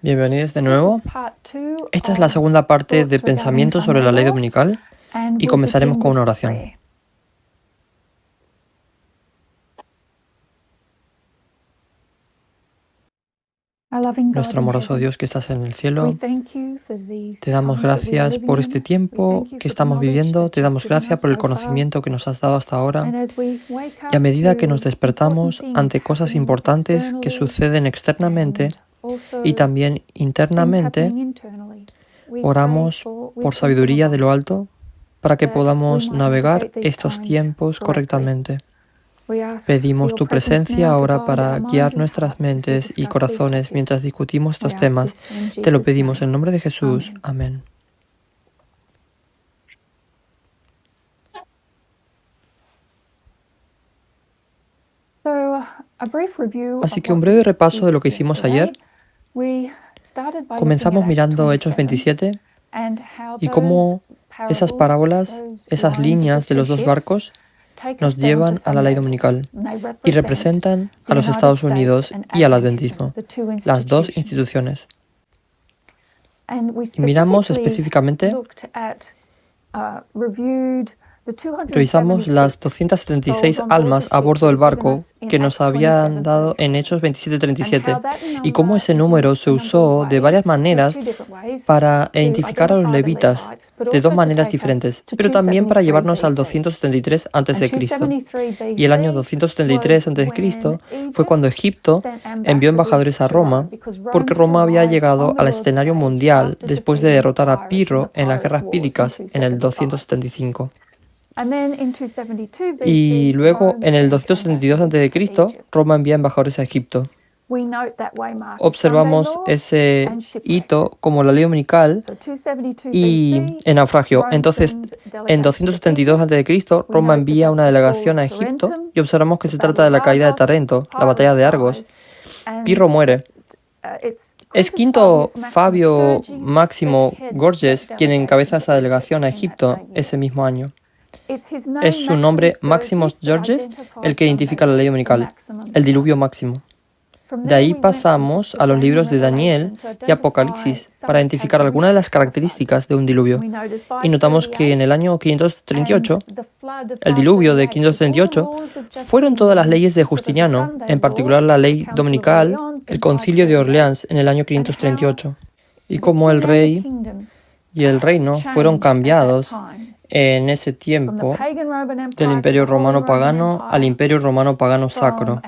Bienvenidos de nuevo. Esta es la segunda parte de Pensamientos sobre la Ley Dominical y comenzaremos con una oración. Nuestro amoroso Dios que estás en el cielo, te damos gracias por este tiempo que estamos viviendo, te damos gracias por el conocimiento que nos has dado hasta ahora y a medida que nos despertamos ante cosas importantes que suceden externamente y también internamente, oramos por sabiduría de lo alto para que podamos navegar estos tiempos correctamente. Pedimos tu presencia ahora para guiar nuestras mentes y corazones mientras discutimos estos temas. Te lo pedimos en nombre de Jesús. Amén. Así que un breve repaso de lo que hicimos ayer. Comenzamos mirando Hechos 27 y cómo esas parábolas, esas líneas de los dos barcos, nos llevan a la ley dominical y representan a los Estados Unidos y al Adventismo, las dos instituciones. Y miramos específicamente, revisamos las 276 almas a bordo del barco que nos habían dado en Hechos 27:37 y cómo ese número se usó de varias maneras para identificar a los levitas de dos maneras diferentes, pero también para llevarnos al 273 a.C. Y el año 273 a.C. fue cuando Egipto envió embajadores a Roma, porque Roma había llegado al escenario mundial después de derrotar a Pirro en las guerras pídicas en el 275. Y luego, en el 272 a.C., Roma envía embajadores a Egipto. Observamos ese hito como la ley dominical y el naufragio. Entonces, en 272 a.C., Roma envía una delegación a Egipto y observamos que se trata de la caída de Tarento, la batalla de Argos. Pirro muere. Es Quinto Fabio Máximo Gorges quien encabeza esa delegación a Egipto ese mismo año. Es su nombre, Maximus Gorges, el que identifica la ley dominical, el diluvio máximo. De ahí pasamos a los libros de Daniel y Apocalipsis para identificar algunas de las características de un diluvio. Y notamos que en el año 538, el diluvio de 538, fueron todas las leyes de Justiniano, en particular la ley dominical, el concilio de Orleans en el año 538. Y como el rey y el reino fueron cambiados en ese tiempo del Imperio Romano Pagano al Imperio Romano Pagano Sacro,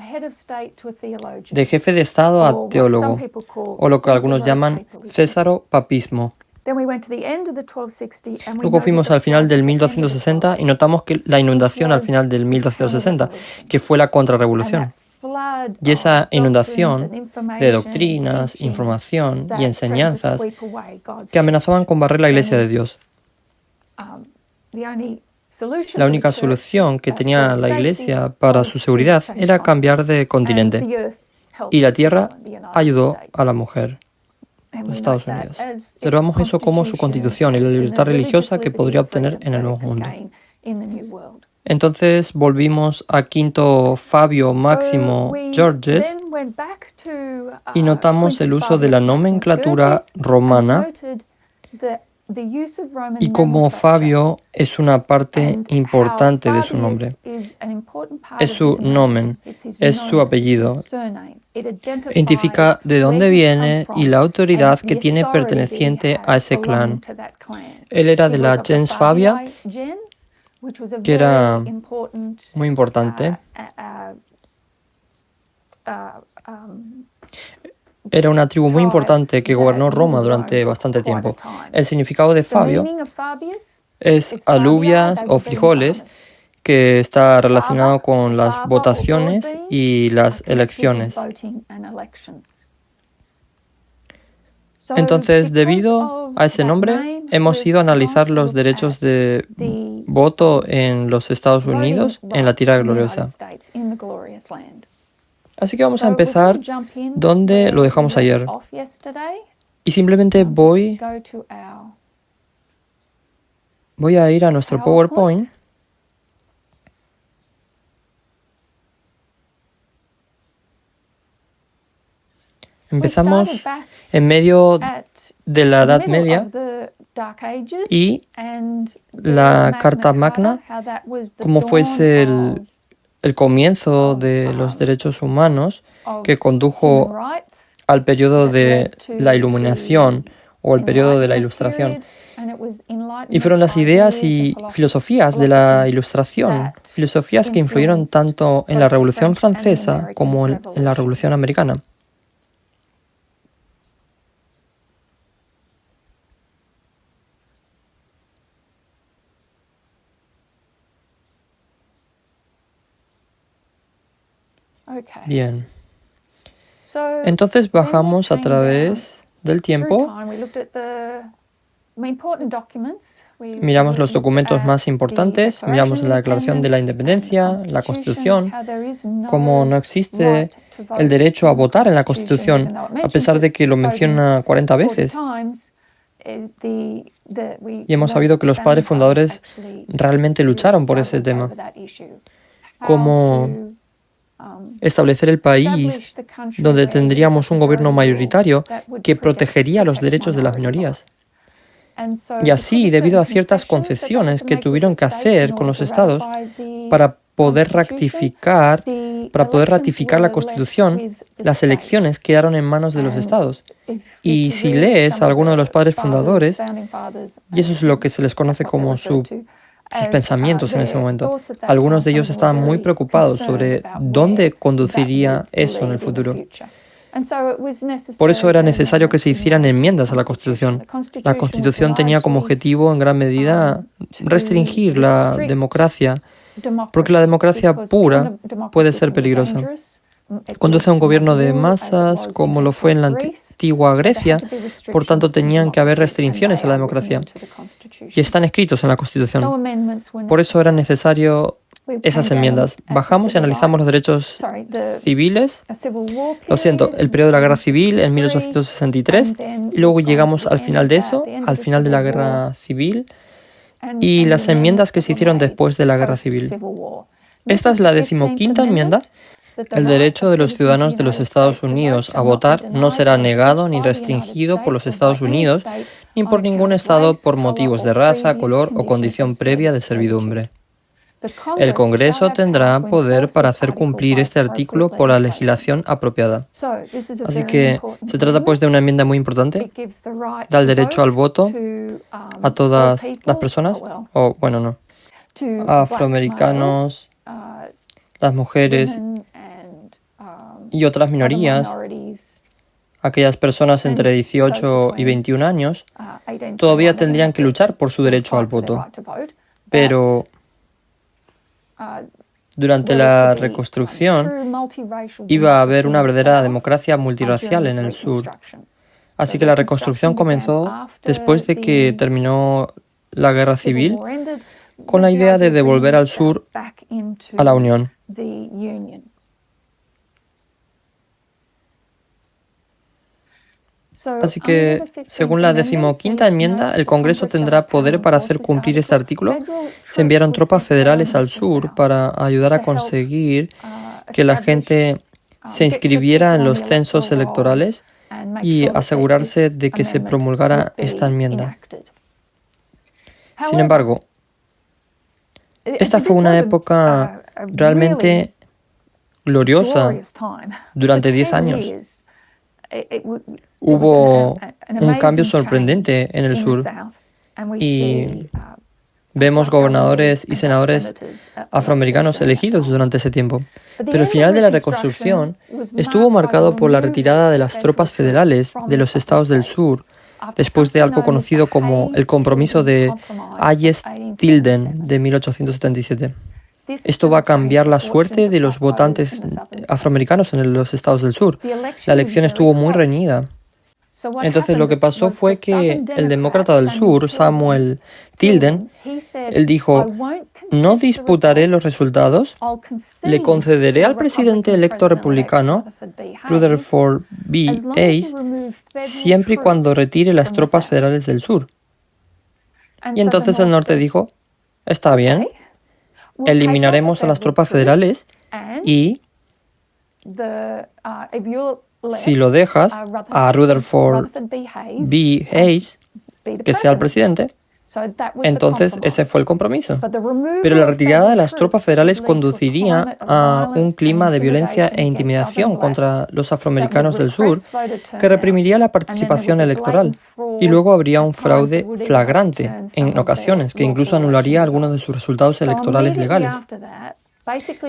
de jefe de Estado a teólogo, o lo que algunos llaman césaropapismo. Luego fuimos al final del 1260 y notamos que la inundación al final del 1260, que fue la contrarrevolución. Y esa inundación de doctrinas, información y enseñanzas que amenazaban con barrer la Iglesia de Dios. La única solución que tenía la Iglesia para su seguridad era cambiar de continente. Y la Tierra ayudó a la mujer, los Estados Unidos. Observamos eso como su constitución y la libertad religiosa que podría obtener en el Nuevo Mundo. Entonces volvimos a Quinto Fabio Máximo Gorges y notamos el uso de la nomenclatura romana. Y como Fabio es una parte importante de su nombre, es su nomen, es su apellido, identifica de dónde viene y la autoridad que tiene perteneciente a ese clan. Él era de la gens Fabia, que era muy importante. Era una tribu muy importante que gobernó Roma durante bastante tiempo. El significado de Fabio es alubias o frijoles, que está relacionado con las votaciones y las elecciones. Entonces, debido a ese nombre, hemos ido a analizar los derechos de voto en los Estados Unidos, en la Tierra Gloriosa. Así que vamos a empezar donde lo dejamos ayer. Y simplemente voy a ir a nuestro PowerPoint. Empezamos en medio de la Edad Media y la Carta Magna, como fuese el comienzo de los derechos humanos que condujo al periodo de la Iluminación o el periodo de la Ilustración. Y fueron las ideas y filosofías de la Ilustración, filosofías que influyeron tanto en la Revolución Francesa como en la Revolución Americana. Bien. Entonces bajamos a través del tiempo. Miramos los documentos más importantes, miramos la Declaración de la Independencia, la Constitución, cómo no existe el derecho a votar en la Constitución, a pesar de que lo menciona 40 veces. Y hemos sabido que los padres fundadores realmente lucharon por ese tema. Cómo establecer el país donde tendríamos un gobierno mayoritario que protegería los derechos de las minorías. Y así, debido a ciertas concesiones que tuvieron que hacer con los estados para poder ratificar la Constitución, las elecciones quedaron en manos de los estados. Y si lees a alguno de los padres fundadores, y eso es lo que se les conoce como sus pensamientos en ese momento, algunos de ellos estaban muy preocupados sobre dónde conduciría eso en el futuro. Por eso era necesario que se hicieran enmiendas a la Constitución. La Constitución tenía como objetivo, en gran medida, restringir la democracia, porque la democracia pura puede ser peligrosa. Conduce a un gobierno de masas, como lo fue en la antigua Grecia, por tanto tenían que haber restricciones a la democracia. Y están escritos en la Constitución. Por eso era necesario esas enmiendas. Bajamos y analizamos los derechos civiles. Lo siento, el periodo de la Guerra Civil en 1863. Y luego llegamos al final de eso, al final de la Guerra Civil, y las enmiendas que se hicieron después de la Guerra Civil. Esta es la 15ª enmienda. El derecho de los ciudadanos de los Estados Unidos a votar no será negado ni restringido por los Estados Unidos ni por ningún Estado por motivos de raza, color o condición previa de servidumbre. El Congreso tendrá poder para hacer cumplir este artículo por la legislación apropiada. Así que se trata pues de una enmienda muy importante. Da el derecho al voto a todas las personas, o bueno, no, afroamericanos, las mujeres y otras minorías, aquellas personas entre 18 y 21 años, todavía tendrían que luchar por su derecho al voto. Pero durante la reconstrucción iba a haber una verdadera democracia multirracial en el sur. Así que la reconstrucción comenzó después de que terminó la Guerra Civil, con la idea de devolver al sur a la Unión. Así que, según la 15ª enmienda, el Congreso tendrá poder para hacer cumplir este artículo. Se enviaron tropas federales al sur para ayudar a conseguir que la gente se inscribiera en los censos electorales y asegurarse de que se promulgara esta enmienda. Sin embargo, esta fue una época realmente gloriosa durante 10 años. Hubo un cambio sorprendente en el sur y vemos gobernadores y senadores afroamericanos elegidos durante ese tiempo. Pero el final de la reconstrucción estuvo marcado por la retirada de las tropas federales de los estados del sur, después de algo conocido como el Compromiso de Ayers-Tilden de 1877. Esto va a cambiar la suerte de los votantes afroamericanos en los estados del sur. La elección estuvo muy reñida. Entonces lo que pasó fue que el demócrata del sur, Samuel Tilden, él dijo: no disputaré los resultados, le concederé al presidente electo republicano, Rutherford B. Hayes, siempre y cuando retire las tropas federales del sur. Y entonces el norte dijo: está bien, eliminaremos a las tropas federales y Si lo dejas a Rutherford B. Hayes, que sea el presidente, entonces ese fue el compromiso. Pero la retirada de las tropas federales conduciría a un clima de violencia e intimidación contra los afroamericanos del sur que reprimiría la participación electoral. Y luego habría un fraude flagrante en ocasiones que incluso anularía algunos de sus resultados electorales legales.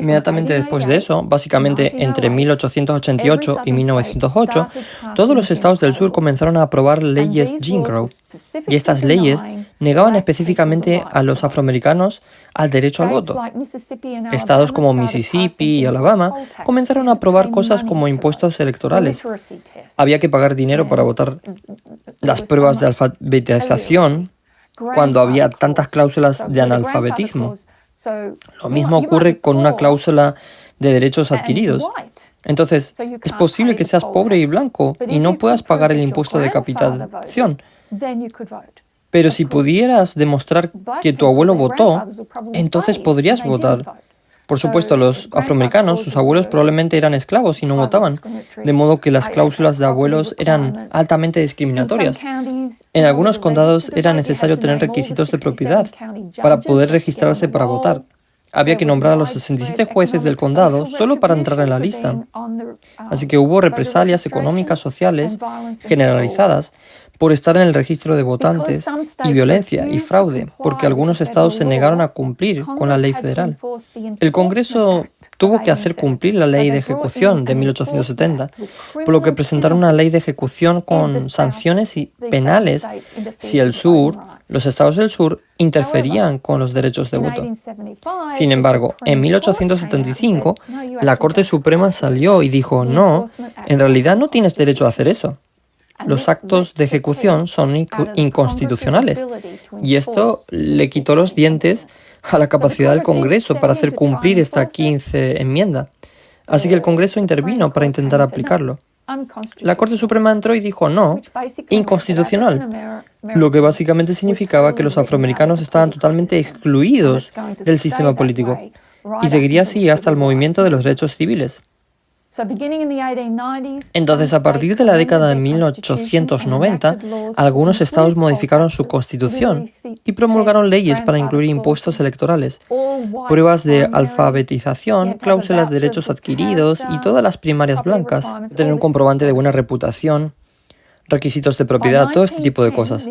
Inmediatamente después de eso, básicamente entre 1888 y 1908, todos los estados del sur comenzaron a aprobar leyes Jim Crow, y estas leyes negaban específicamente a los afroamericanos al derecho al voto. Estados como Mississippi y Alabama comenzaron a aprobar cosas como impuestos electorales. Había que pagar dinero para votar, las pruebas de alfabetización, cuando había tantas cláusulas de analfabetismo. Lo mismo ocurre con una cláusula de derechos adquiridos. Entonces, es posible que seas pobre y blanco y no puedas pagar el impuesto de capitalización. Pero si pudieras demostrar que tu abuelo votó, entonces podrías votar. Por supuesto, los afroamericanos, sus abuelos probablemente eran esclavos y no votaban, de modo que las cláusulas de abuelos eran altamente discriminatorias. En algunos condados era necesario tener requisitos de propiedad para poder registrarse para votar. Había que nombrar a los 67 jueces del condado solo para entrar en la lista. Así que hubo represalias económicas, sociales, generalizadas, por estar en el registro de votantes, y violencia y fraude, porque algunos estados se negaron a cumplir con la ley federal. El Congreso tuvo que hacer cumplir la ley de ejecución de 1870, por lo que presentaron una ley de ejecución con sanciones penales si el sur, los estados del sur, interferían con los derechos de voto. Sin embargo, en 1875, la Corte Suprema salió y dijo, no, en realidad no tienes derecho a hacer eso. Los actos de ejecución son inconstitucionales, y esto le quitó los dientes a la capacidad del Congreso para hacer cumplir esta 15ª enmienda. Así que el Congreso intervino para intentar aplicarlo. La Corte Suprema entró y dijo no, inconstitucional, lo que básicamente significaba que los afroamericanos estaban totalmente excluidos del sistema político, y seguiría así hasta el movimiento de los derechos civiles. Entonces, a partir de la década de 1890, algunos estados modificaron su constitución y promulgaron leyes para incluir impuestos electorales, pruebas de alfabetización, cláusulas de derechos adquiridos y todas las primarias blancas, tener un comprobante de buena reputación, requisitos de propiedad, todo este tipo de cosas.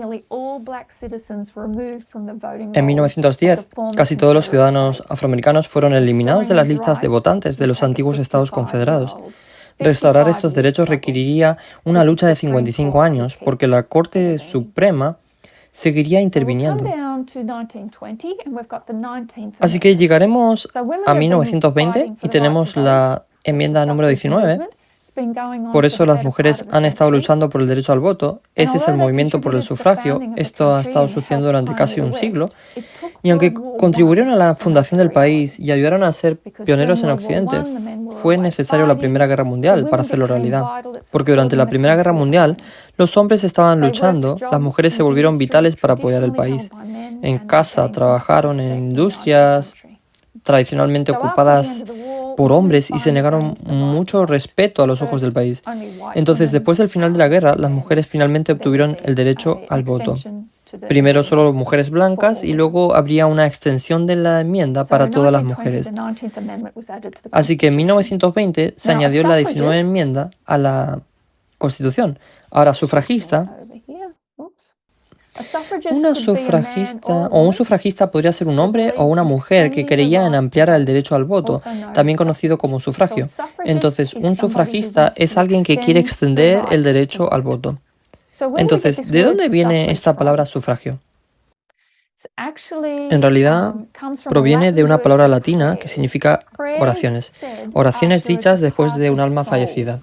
En 1910, casi todos los ciudadanos afroamericanos fueron eliminados de las listas de votantes de los antiguos estados confederados. Restaurar estos derechos requeriría una lucha de 55 años, porque la Corte Suprema seguiría interviniendo. Así que llegaremos a 1920 y tenemos la enmienda número 19. Por eso las mujeres han estado luchando por el derecho al voto. Ese es el movimiento por el sufragio. Esto ha estado sucediendo durante casi un siglo. Y aunque contribuyeron a la fundación del país y ayudaron a ser pioneros en Occidente, fue necesario la Primera Guerra Mundial para hacerlo realidad. Porque durante la Primera Guerra Mundial, los hombres estaban luchando, las mujeres se volvieron vitales para apoyar el país. En casa, trabajaron en industrias tradicionalmente ocupadas por hombres y se negaron mucho respeto a los ojos del país. Entonces, después del final de la guerra, las mujeres finalmente obtuvieron el derecho al voto. Primero solo mujeres blancas y luego habría una extensión de la enmienda para todas las mujeres. Así que en 1920 se añadió la 19ª enmienda a la Constitución. Ahora, sufragista. Una sufragista o un sufragista podría ser un hombre o una mujer que creía en ampliar el derecho al voto, también conocido como sufragio. Entonces, un sufragista es alguien que quiere extender el derecho al voto. Entonces, ¿de dónde viene esta palabra sufragio? En realidad, proviene de una palabra latina que significa oraciones. Oraciones dichas después de un alma fallecida.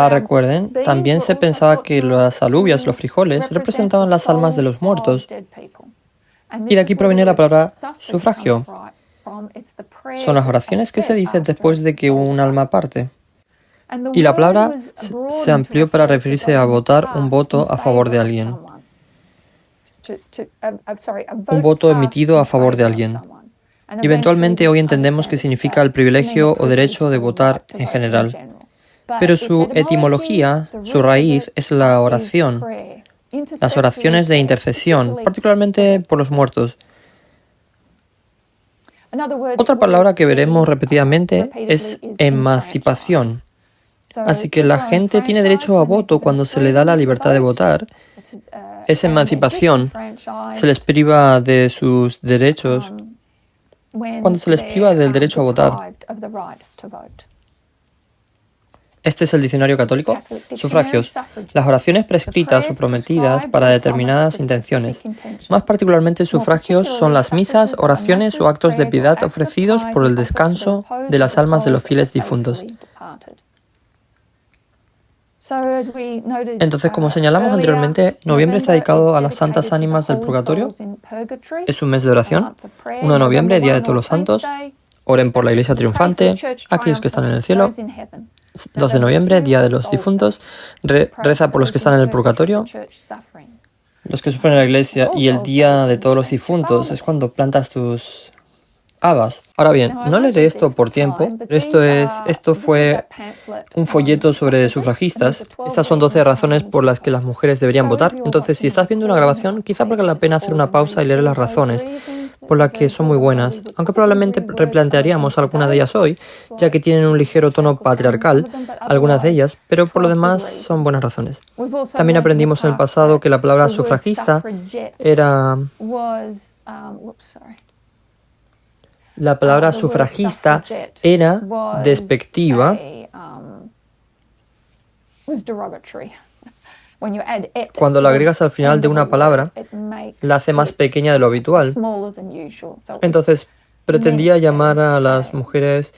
Recuerden, también se pensaba que las alubias, los frijoles, representaban las almas de los muertos. Y de aquí proviene la palabra sufragio. Son las oraciones que se dicen después de que un alma parte. Y la palabra se amplió para referirse a votar un voto a favor de alguien. Un voto emitido a favor de alguien. Y eventualmente hoy entendemos que significa el privilegio o derecho de votar en general. Pero su etimología, su raíz, es la oración, las oraciones de intercesión, particularmente por los muertos. Otra palabra que veremos repetidamente es emancipación. Así que la gente tiene derecho a voto cuando se le da la libertad de votar. Es emancipación. Se les priva de sus derechos cuando se les priva del derecho a votar. Este es el diccionario católico. Sufragios. Las oraciones prescritas o prometidas para determinadas intenciones. Más particularmente, sufragios son las misas, oraciones o actos de piedad ofrecidos por el descanso de las almas de los fieles difuntos. Entonces, como señalamos anteriormente, noviembre está dedicado a las santas ánimas del purgatorio. Es un mes de oración. 1 de noviembre, Día de Todos los Santos. Oren por la Iglesia triunfante, aquellos que están en el cielo. 2 de noviembre, Día de los Difuntos. Reza por los que están en el purgatorio, los que sufren en la Iglesia. Y el Día de Todos los Difuntos es cuando plantas tus habas. Ahora bien, no leeré esto por tiempo. Esto fue un folleto sobre sufragistas. Estas son 12 razones por las que las mujeres deberían votar. Entonces, si estás viendo una grabación, quizá valga la pena hacer una pausa y leer las razones por las que son muy buenas, aunque probablemente replantearíamos algunas de ellas hoy, ya que tienen un ligero tono patriarcal, algunas de ellas, pero por lo demás son buenas razones. También aprendimos en el pasado que la palabra sufragista era... La palabra sufragista era despectiva cuando la agregas al final de una palabra, la hace más pequeña de lo habitual. Entonces, pretendía llamar a las mujeres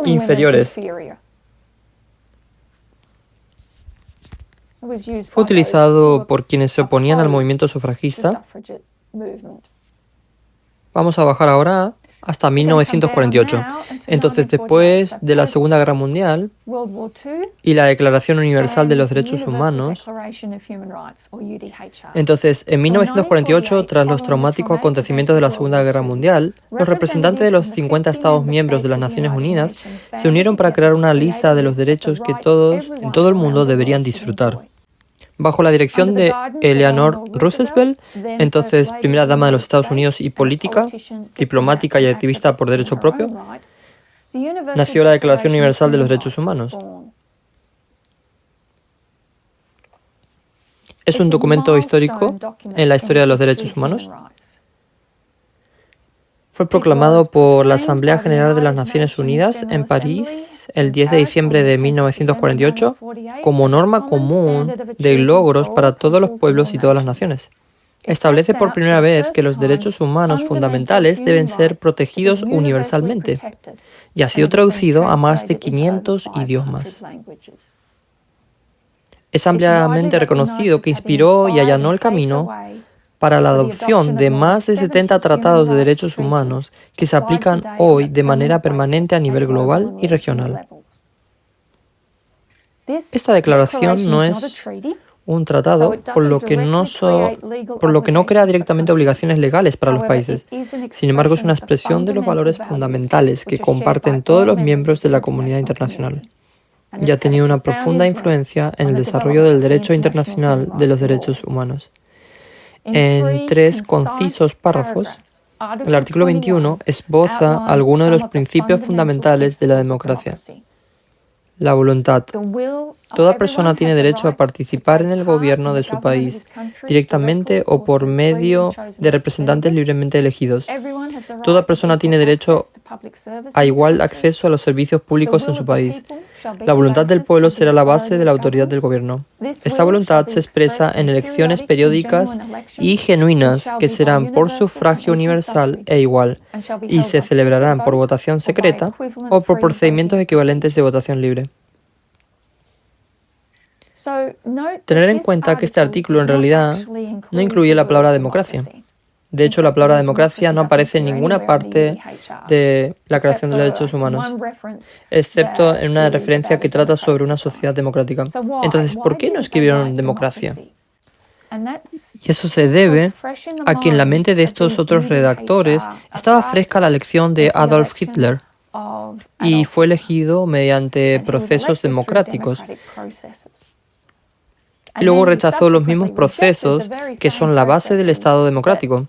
inferiores. Fue utilizado por quienes se oponían al movimiento sufragista. Vamos a bajar ahora hasta 1948. Entonces, después de la Segunda Guerra Mundial y la Declaración Universal de los Derechos Humanos, entonces, en 1948, tras los traumáticos acontecimientos de la Segunda Guerra Mundial, los representantes de los 50 Estados miembros de las Naciones Unidas se unieron para crear una lista de los derechos que todos, en todo el mundo, deberían disfrutar. Bajo la dirección de Eleanor Roosevelt, entonces primera dama de los Estados Unidos y política, diplomática y activista por derecho propio, nació la Declaración Universal de los Derechos Humanos. Es un documento histórico en la historia de los derechos humanos. Fue proclamado por la Asamblea General de las Naciones Unidas en París el 10 de diciembre de 1948 como norma común de logros para todos los pueblos y todas las naciones. Establece por primera vez que los derechos humanos fundamentales deben ser protegidos universalmente y ha sido traducido a más de 500 idiomas. Es ampliamente reconocido que inspiró y allanó el camino para la adopción de más de 70 tratados de derechos humanos que se aplican hoy de manera permanente a nivel global y regional. Esta declaración no es un tratado, por lo que no crea directamente obligaciones legales para los países. Sin embargo, es una expresión de los valores fundamentales que comparten todos los miembros de la comunidad internacional y ha tenido una profunda influencia en el desarrollo del derecho internacional de los derechos humanos. En 3 concisos párrafos, el artículo 21 esboza algunos de los principios fundamentales de la democracia. La voluntad. Toda persona tiene derecho a participar en el gobierno de su país, directamente o por medio de representantes libremente elegidos. Toda persona tiene derecho a igual acceso a los servicios públicos en su país. La voluntad del pueblo será la base de la autoridad del gobierno. Esta voluntad se expresa en elecciones periódicas y genuinas que serán por sufragio universal e igual y se celebrarán por votación secreta o por procedimientos equivalentes de votación libre. Tener en cuenta que este artículo en realidad no incluye la palabra democracia. De hecho, la palabra democracia no aparece en ninguna parte de la Declaración de los Derechos Humanos, excepto en una referencia que trata sobre una sociedad democrática. Entonces, ¿por qué no escribieron democracia? Y eso se debe a que en la mente de estos otros redactores estaba fresca la elección de Adolf Hitler y fue elegido mediante procesos democráticos. Y luego rechazó los mismos procesos que son la base del Estado democrático.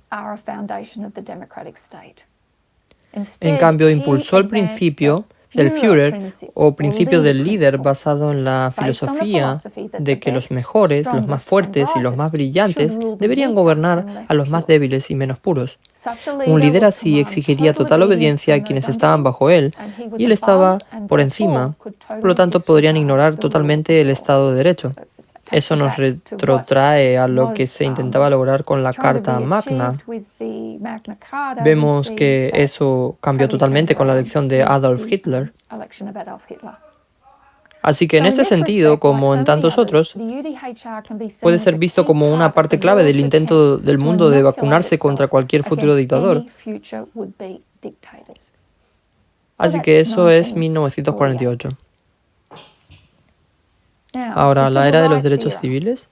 En cambio, impulsó el principio del Führer o principio del líder basado en la filosofía de que los mejores, los más fuertes y los más brillantes deberían gobernar a los más débiles y menos puros. Un líder así exigiría total obediencia a quienes estaban bajo él y él estaba por encima, por lo tanto podrían ignorar totalmente el Estado de Derecho. Eso nos retrotrae a lo que se intentaba lograr con la Carta Magna. Vemos que eso cambió totalmente con la elección de Adolf Hitler. Así que en este sentido, como en tantos otros, puede ser visto como una parte clave del intento del mundo de vacunarse contra cualquier futuro dictador. Así que eso es 1948. Ahora, la era de los derechos civiles,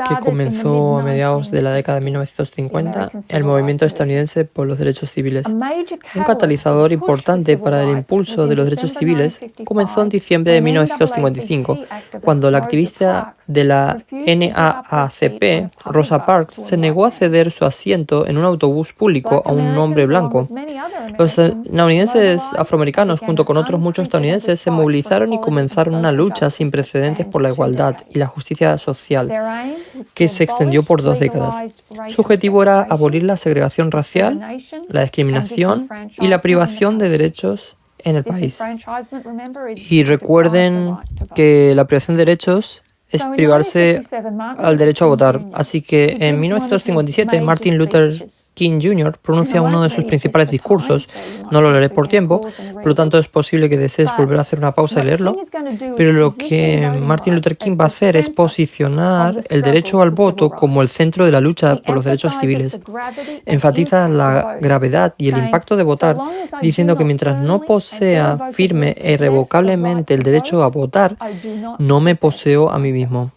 que comenzó a mediados de la década de 1950, el movimiento estadounidense por los derechos civiles. Un catalizador importante para el impulso de los derechos civiles comenzó en diciembre de 1955, cuando la activista de la NAACP, Rosa Parks, se negó a ceder su asiento en un autobús público a un hombre blanco. Los estadounidenses afroamericanos, junto con otros muchos estadounidenses, se movilizaron y comenzaron una lucha sin precedentes por la igualdad y la justicia social, que se extendió por 2 décadas. Su objetivo era abolir la segregación racial, la discriminación y la privación de derechos en el país. Y recuerden que la privación de derechos es privarse al derecho a votar. Así que en 1957, Martin Luther King Jr. pronuncia uno de sus principales discursos. No lo leeré por tiempo, por lo tanto es posible que desees volver a hacer una pausa y leerlo. Pero lo que Martin Luther King va a hacer es posicionar el derecho al voto como el centro de la lucha por los derechos civiles. Enfatiza la gravedad y el impacto de votar, diciendo que mientras no posea firme e irrevocablemente el derecho a votar, no me poseo a mí mismo.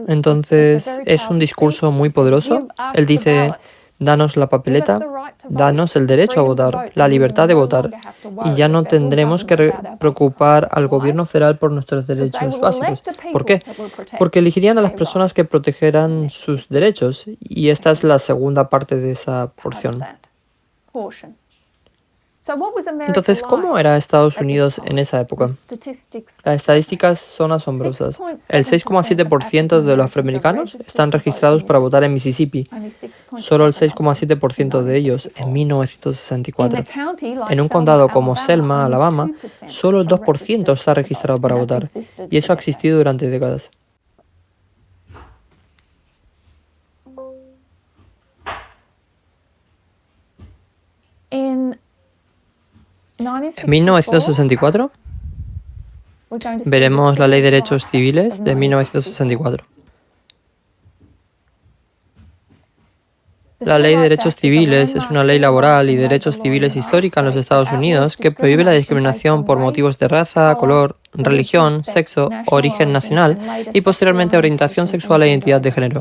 Entonces, es un discurso muy poderoso. Él dice, danos la papeleta, danos el derecho a votar, la libertad de votar, y ya no tendremos que preocupar al gobierno federal por nuestros derechos básicos. ¿Por qué? Porque elegirían a las personas que protegerán sus derechos, y esta es la segunda parte de esa porción. Entonces, ¿cómo era Estados Unidos en esa época? Las estadísticas son asombrosas. El 6,7% de los afroamericanos están registrados para votar en Mississippi. Solo el 6,7% de ellos en 1964. En un condado como Selma, Alabama, solo el 2% está registrado para votar. Y eso ha existido durante décadas. En 1964 veremos la Ley de Derechos Civiles de 1964. La Ley de Derechos Civiles es una ley laboral y de derechos civiles histórica en los Estados Unidos que prohíbe la discriminación por motivos de raza, color, religión, sexo, origen nacional y posteriormente orientación sexual e identidad de género.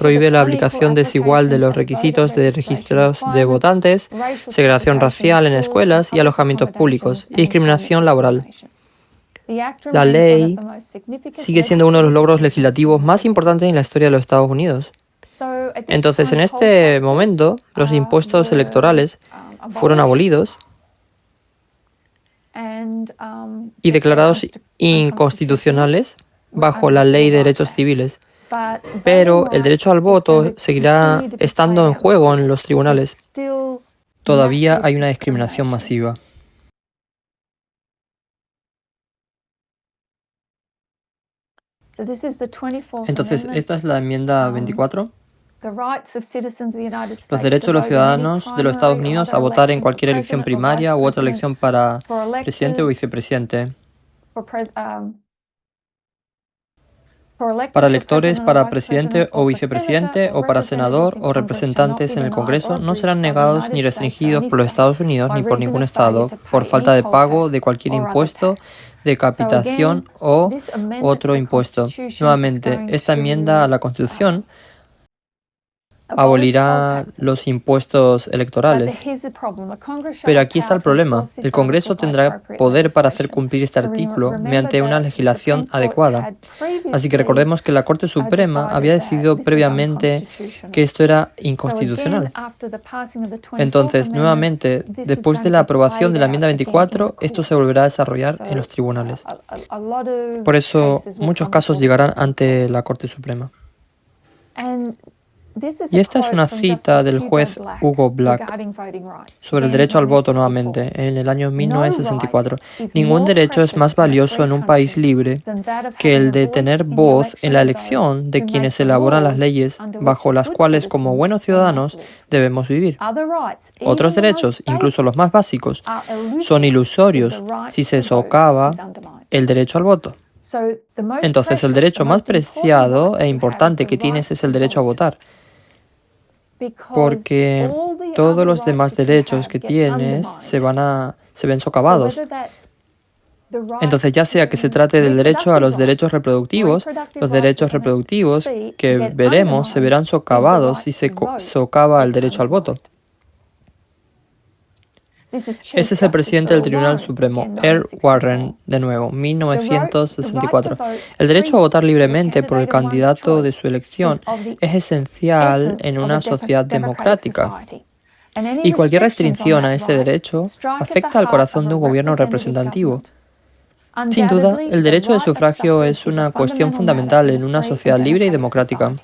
Prohíbe la aplicación desigual de los requisitos de registros de votantes, segregación racial en escuelas y alojamientos públicos, y discriminación laboral. La ley sigue siendo uno de los logros legislativos más importantes en la historia de los Estados Unidos. Entonces, en este momento, los impuestos electorales fueron abolidos y declarados inconstitucionales bajo la Ley de Derechos Civiles. Pero el derecho al voto seguirá estando en juego en los tribunales. Todavía hay una discriminación masiva. Entonces, esta es la enmienda 24. Los derechos de los ciudadanos de los Estados Unidos a votar en cualquier elección primaria u otra elección para presidente o vicepresidente. Para electores, para presidente o vicepresidente, o para senador o representantes en el Congreso, no serán negados ni restringidos por los Estados Unidos ni por ningún Estado por falta de pago de cualquier impuesto de capitación o otro impuesto. Nuevamente, esta enmienda a la Constitución abolirá los impuestos electorales. Pero aquí está el problema. El Congreso tendrá poder para hacer cumplir este artículo mediante una legislación adecuada. Así que recordemos que la Corte Suprema había decidido previamente que esto era inconstitucional. Entonces, nuevamente, después de la aprobación de la enmienda 24, esto se volverá a desarrollar en los tribunales. Por eso, muchos casos llegarán ante la Corte Suprema. Y esta es una cita del juez Hugo Black sobre el derecho al voto nuevamente, en el año 1964. Ningún derecho es más valioso en un país libre que el de tener voz en la elección de quienes elaboran las leyes bajo las cuales como buenos ciudadanos debemos vivir. Otros derechos, incluso los más básicos, son ilusorios si se socava el derecho al voto. Entonces, el derecho más preciado e importante que tienes es el derecho a votar. Porque todos los demás derechos que tienes se ven socavados. Entonces, ya sea que se trate del derecho a los derechos reproductivos que veremos se verán socavados si se socava el derecho al voto. Este es el presidente del Tribunal Supremo, Earl Warren, de nuevo, 1964. El derecho a votar libremente por el candidato de su elección es esencial en una sociedad democrática. Y cualquier restricción a este derecho afecta al corazón de un gobierno representativo. Sin duda, el derecho de sufragio es una cuestión fundamental en una sociedad libre y democrática,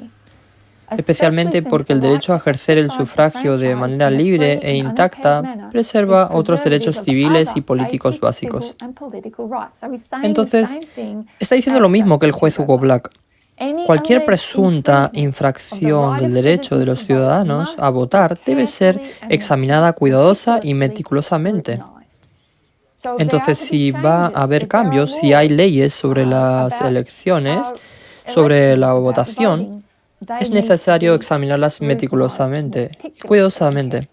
especialmente porque el derecho a ejercer el sufragio de manera libre e intacta preserva otros derechos civiles y políticos básicos. Entonces, está diciendo lo mismo que el juez Hugo Black. Cualquier presunta infracción del derecho de los ciudadanos a votar debe ser examinada cuidadosa y meticulosamente. Entonces, si va a haber cambios, si hay leyes sobre las elecciones, sobre la votación, es necesario examinarlas meticulosamente y cuidadosamente.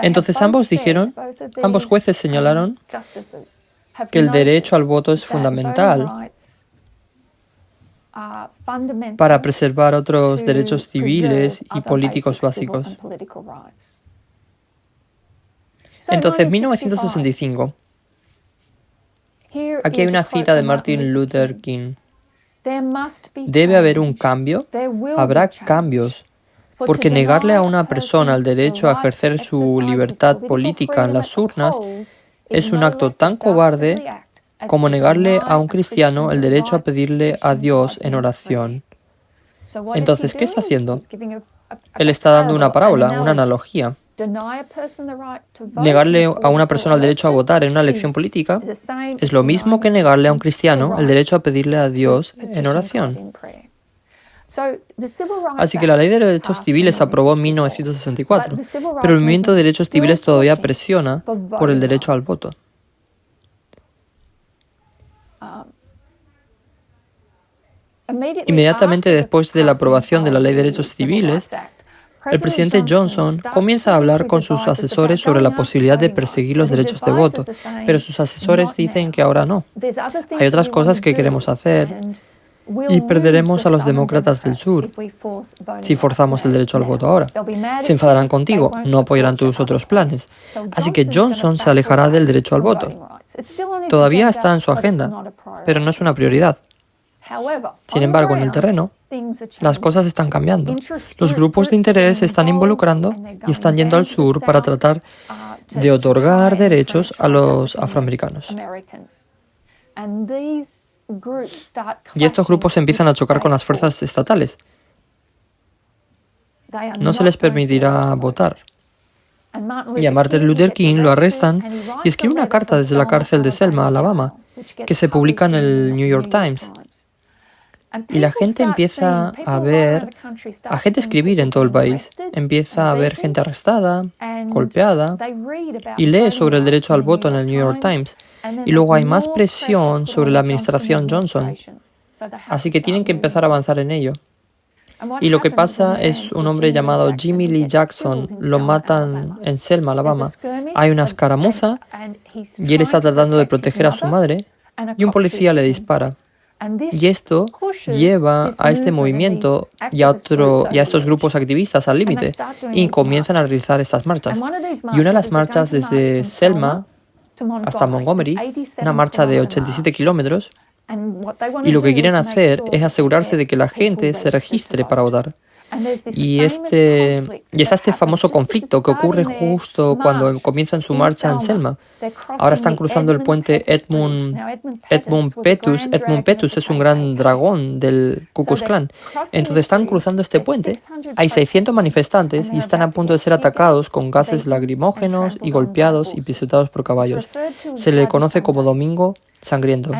Entonces ambos jueces señalaron que el derecho al voto es fundamental para preservar otros derechos civiles y políticos básicos. Entonces, 1965. Aquí hay una cita de Martin Luther King. Debe haber un cambio, habrá cambios, porque negarle a una persona el derecho a ejercer su libertad política en las urnas es un acto tan cobarde como negarle a un cristiano el derecho a pedirle a Dios en oración. Entonces, ¿qué está haciendo? Él está dando una parábola, una analogía. Negarle a una persona el derecho a votar en una elección política es lo mismo que negarle a un cristiano el derecho a pedirle a Dios en oración. Así que la Ley de Derechos Civiles se aprobó en 1964, pero el movimiento de derechos civiles todavía presiona por el derecho al voto. Inmediatamente después de la aprobación de la Ley de Derechos Civiles, el presidente Johnson comienza a hablar con sus asesores sobre la posibilidad de perseguir los derechos de voto, pero sus asesores dicen que ahora no. Hay otras cosas que queremos hacer y perderemos a los demócratas del sur si forzamos el derecho al voto ahora. Se enfadarán contigo, no apoyarán tus otros planes. Así que Johnson se alejará del derecho al voto. Todavía está en su agenda, pero no es una prioridad. Sin embargo, en el terreno, las cosas están cambiando. Los grupos de interés se están involucrando y están yendo al sur para tratar de otorgar derechos a los afroamericanos. Y estos grupos empiezan a chocar con las fuerzas estatales. No se les permitirá votar. Y a Martin Luther King lo arrestan y escribe una carta desde la cárcel de Selma, Alabama, que se publica en el New York Times. Y la gente empieza a gente escribir en todo el país. Empieza a ver gente arrestada, golpeada, y lee sobre el derecho al voto en el New York Times. Y luego hay más presión sobre la administración Johnson. Así que tienen que empezar a avanzar en ello. Y lo que pasa es un hombre llamado Jimmy Lee Jackson. Lo matan en Selma, Alabama. Hay una escaramuza y él está tratando de proteger a su madre y un policía le dispara. Y esto lleva a este movimiento y a estos grupos activistas al límite y comienzan a realizar estas marchas. Y una de las marchas desde Selma hasta Montgomery, una marcha de 87 kilómetros, y lo que quieren hacer es asegurarse de que la gente se registre para votar. Y está este famoso conflicto que ocurre justo cuando comienzan su marcha en Selma. Ahora están cruzando el puente Edmund Pettus. Edmund Pettus es un gran dragón del Ku Klux Klan. Entonces están cruzando este puente. Hay 600 manifestantes y están a punto de ser atacados con gases lacrimógenos y golpeados y pisoteados por caballos. Se le conoce como Domingo Sangriento.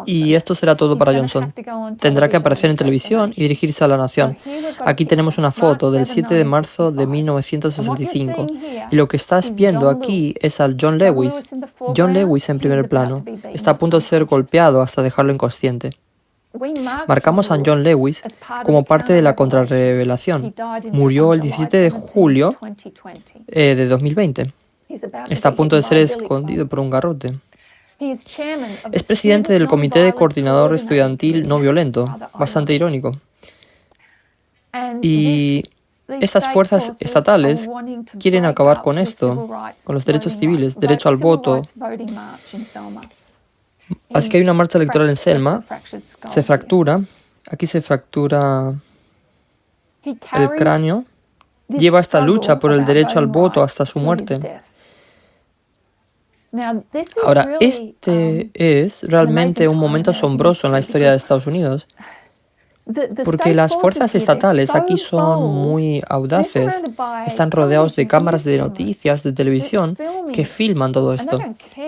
Y esto será todo para Johnson. Tendrá que aparecer en televisión y dirigirse a la nación. Aquí tenemos una foto del 7 de marzo de 1965. Y lo que estás viendo aquí es al John Lewis. John Lewis en primer plano. Está a punto de ser golpeado hasta dejarlo inconsciente. Marcamos a John Lewis como parte de la contrarrevelación. Murió el 17 de julio de 2020. Está a punto de ser escondido por un garrote. Es presidente del Comité de Coordinador Estudiantil No Violento, bastante irónico. Y estas fuerzas estatales quieren acabar con esto, con los derechos civiles, derecho al voto. Así que hay una marcha electoral en Selma, se fractura, aquí se fractura el cráneo, lleva esta lucha por el derecho al voto hasta su muerte. Ahora, este es realmente un momento asombroso en la historia de Estados Unidos, porque las fuerzas estatales aquí son muy audaces, están rodeados de cámaras de noticias, de televisión, que filman todo esto,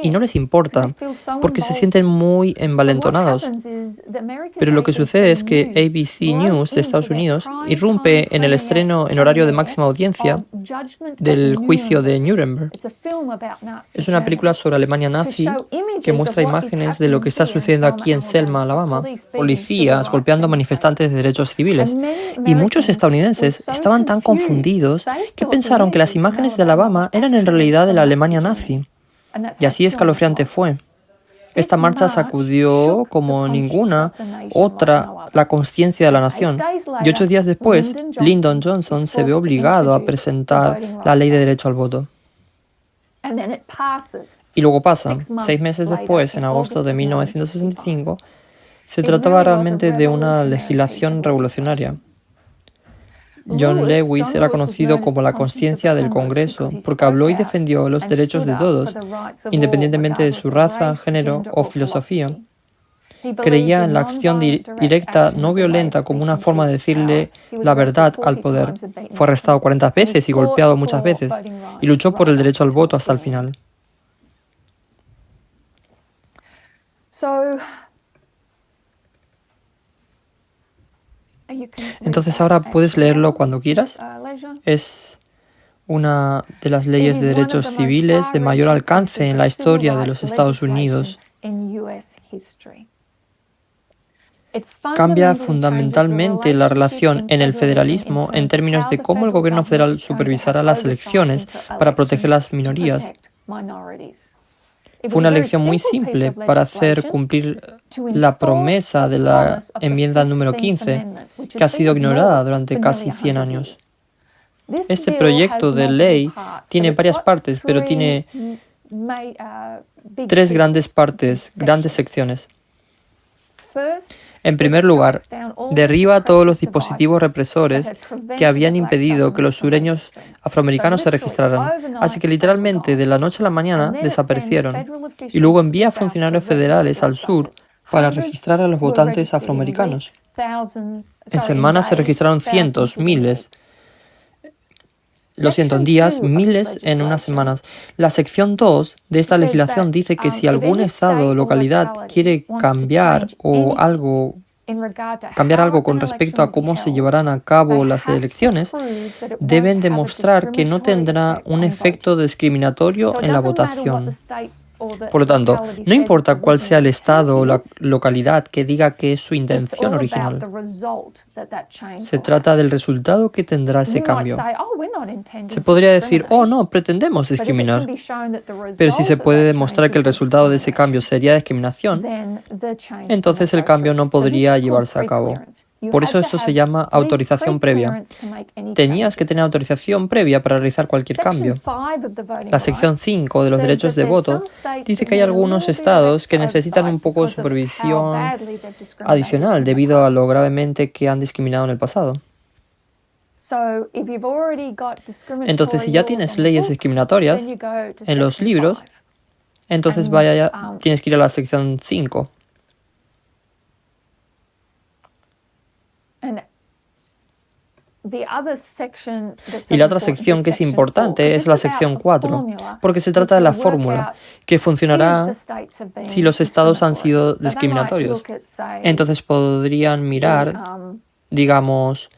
y no les importa, porque se sienten muy envalentonados. Pero lo que sucede es que ABC News de Estados Unidos irrumpe en el estreno en horario de máxima audiencia del juicio de Nuremberg. Es una película sobre Alemania nazi que muestra imágenes de lo que está sucediendo aquí en Selma, Alabama, policías golpeando manifestantes de derechos civiles. Y muchos estadounidenses estaban tan confundidos que pensaron que las imágenes de Alabama eran en realidad de la Alemania nazi. Y así escalofriante fue. Esta marcha sacudió como ninguna otra la conciencia de la nación. Y 8 días después, Lyndon Johnson se ve obligado a presentar la ley de derecho al voto. Y luego pasa. 6 meses después, en agosto de 1965, se trataba realmente de una legislación revolucionaria. John Lewis era conocido como la conciencia del Congreso porque habló y defendió los derechos de todos, independientemente de su raza, género o filosofía. Creía en la acción directa no violenta como una forma de decirle la verdad al poder. Fue arrestado 40 veces y golpeado muchas veces, y luchó por el derecho al voto hasta el final. Entonces ahora puedes leerlo cuando quieras. Es una de las leyes de derechos civiles de mayor alcance en la historia de los Estados Unidos. Cambia fundamentalmente la relación en el federalismo en términos de cómo el gobierno federal supervisará las elecciones para proteger las minorías. Fue una elección muy simple para hacer cumplir la promesa de la enmienda número 15, que ha sido ignorada durante casi 100 años. Este proyecto de ley tiene varias partes, pero tiene 3 grandes partes, grandes secciones. En primer lugar, derriba todos los dispositivos represores que habían impedido que los sureños afroamericanos se registraran. Así que literalmente de la noche a la mañana desaparecieron. Y luego envía funcionarios federales al sur para registrar a los votantes afroamericanos. En semanas se registraron cientos, miles. en días, miles en unas semanas. La sección 2 de esta legislación dice que si algún estado o localidad quiere cambiar algo con respecto a cómo se llevarán a cabo las elecciones, deben demostrar que no tendrá un efecto discriminatorio en la votación. Por lo tanto, no importa cuál sea el estado o la localidad que diga que es su intención original. Se trata del resultado que tendrá ese cambio. Se podría decir, oh no, pretendemos discriminar. Pero si se puede demostrar que el resultado de ese cambio sería discriminación, entonces el cambio no podría llevarse a cabo. Por eso esto se llama autorización previa. Tenías que tener autorización previa para realizar cualquier cambio. La sección 5 de los derechos de voto dice que hay algunos estados que necesitan un poco de supervisión adicional debido a lo gravemente que han discriminado en el pasado. Entonces, si ya tienes leyes discriminatorias en los libros, entonces tienes que ir a la sección 5. Y la otra sección que es importante es la sección 4, porque se trata de la fórmula que funcionará si los estados han sido discriminatorios. Entonces podrían mirar, digamos,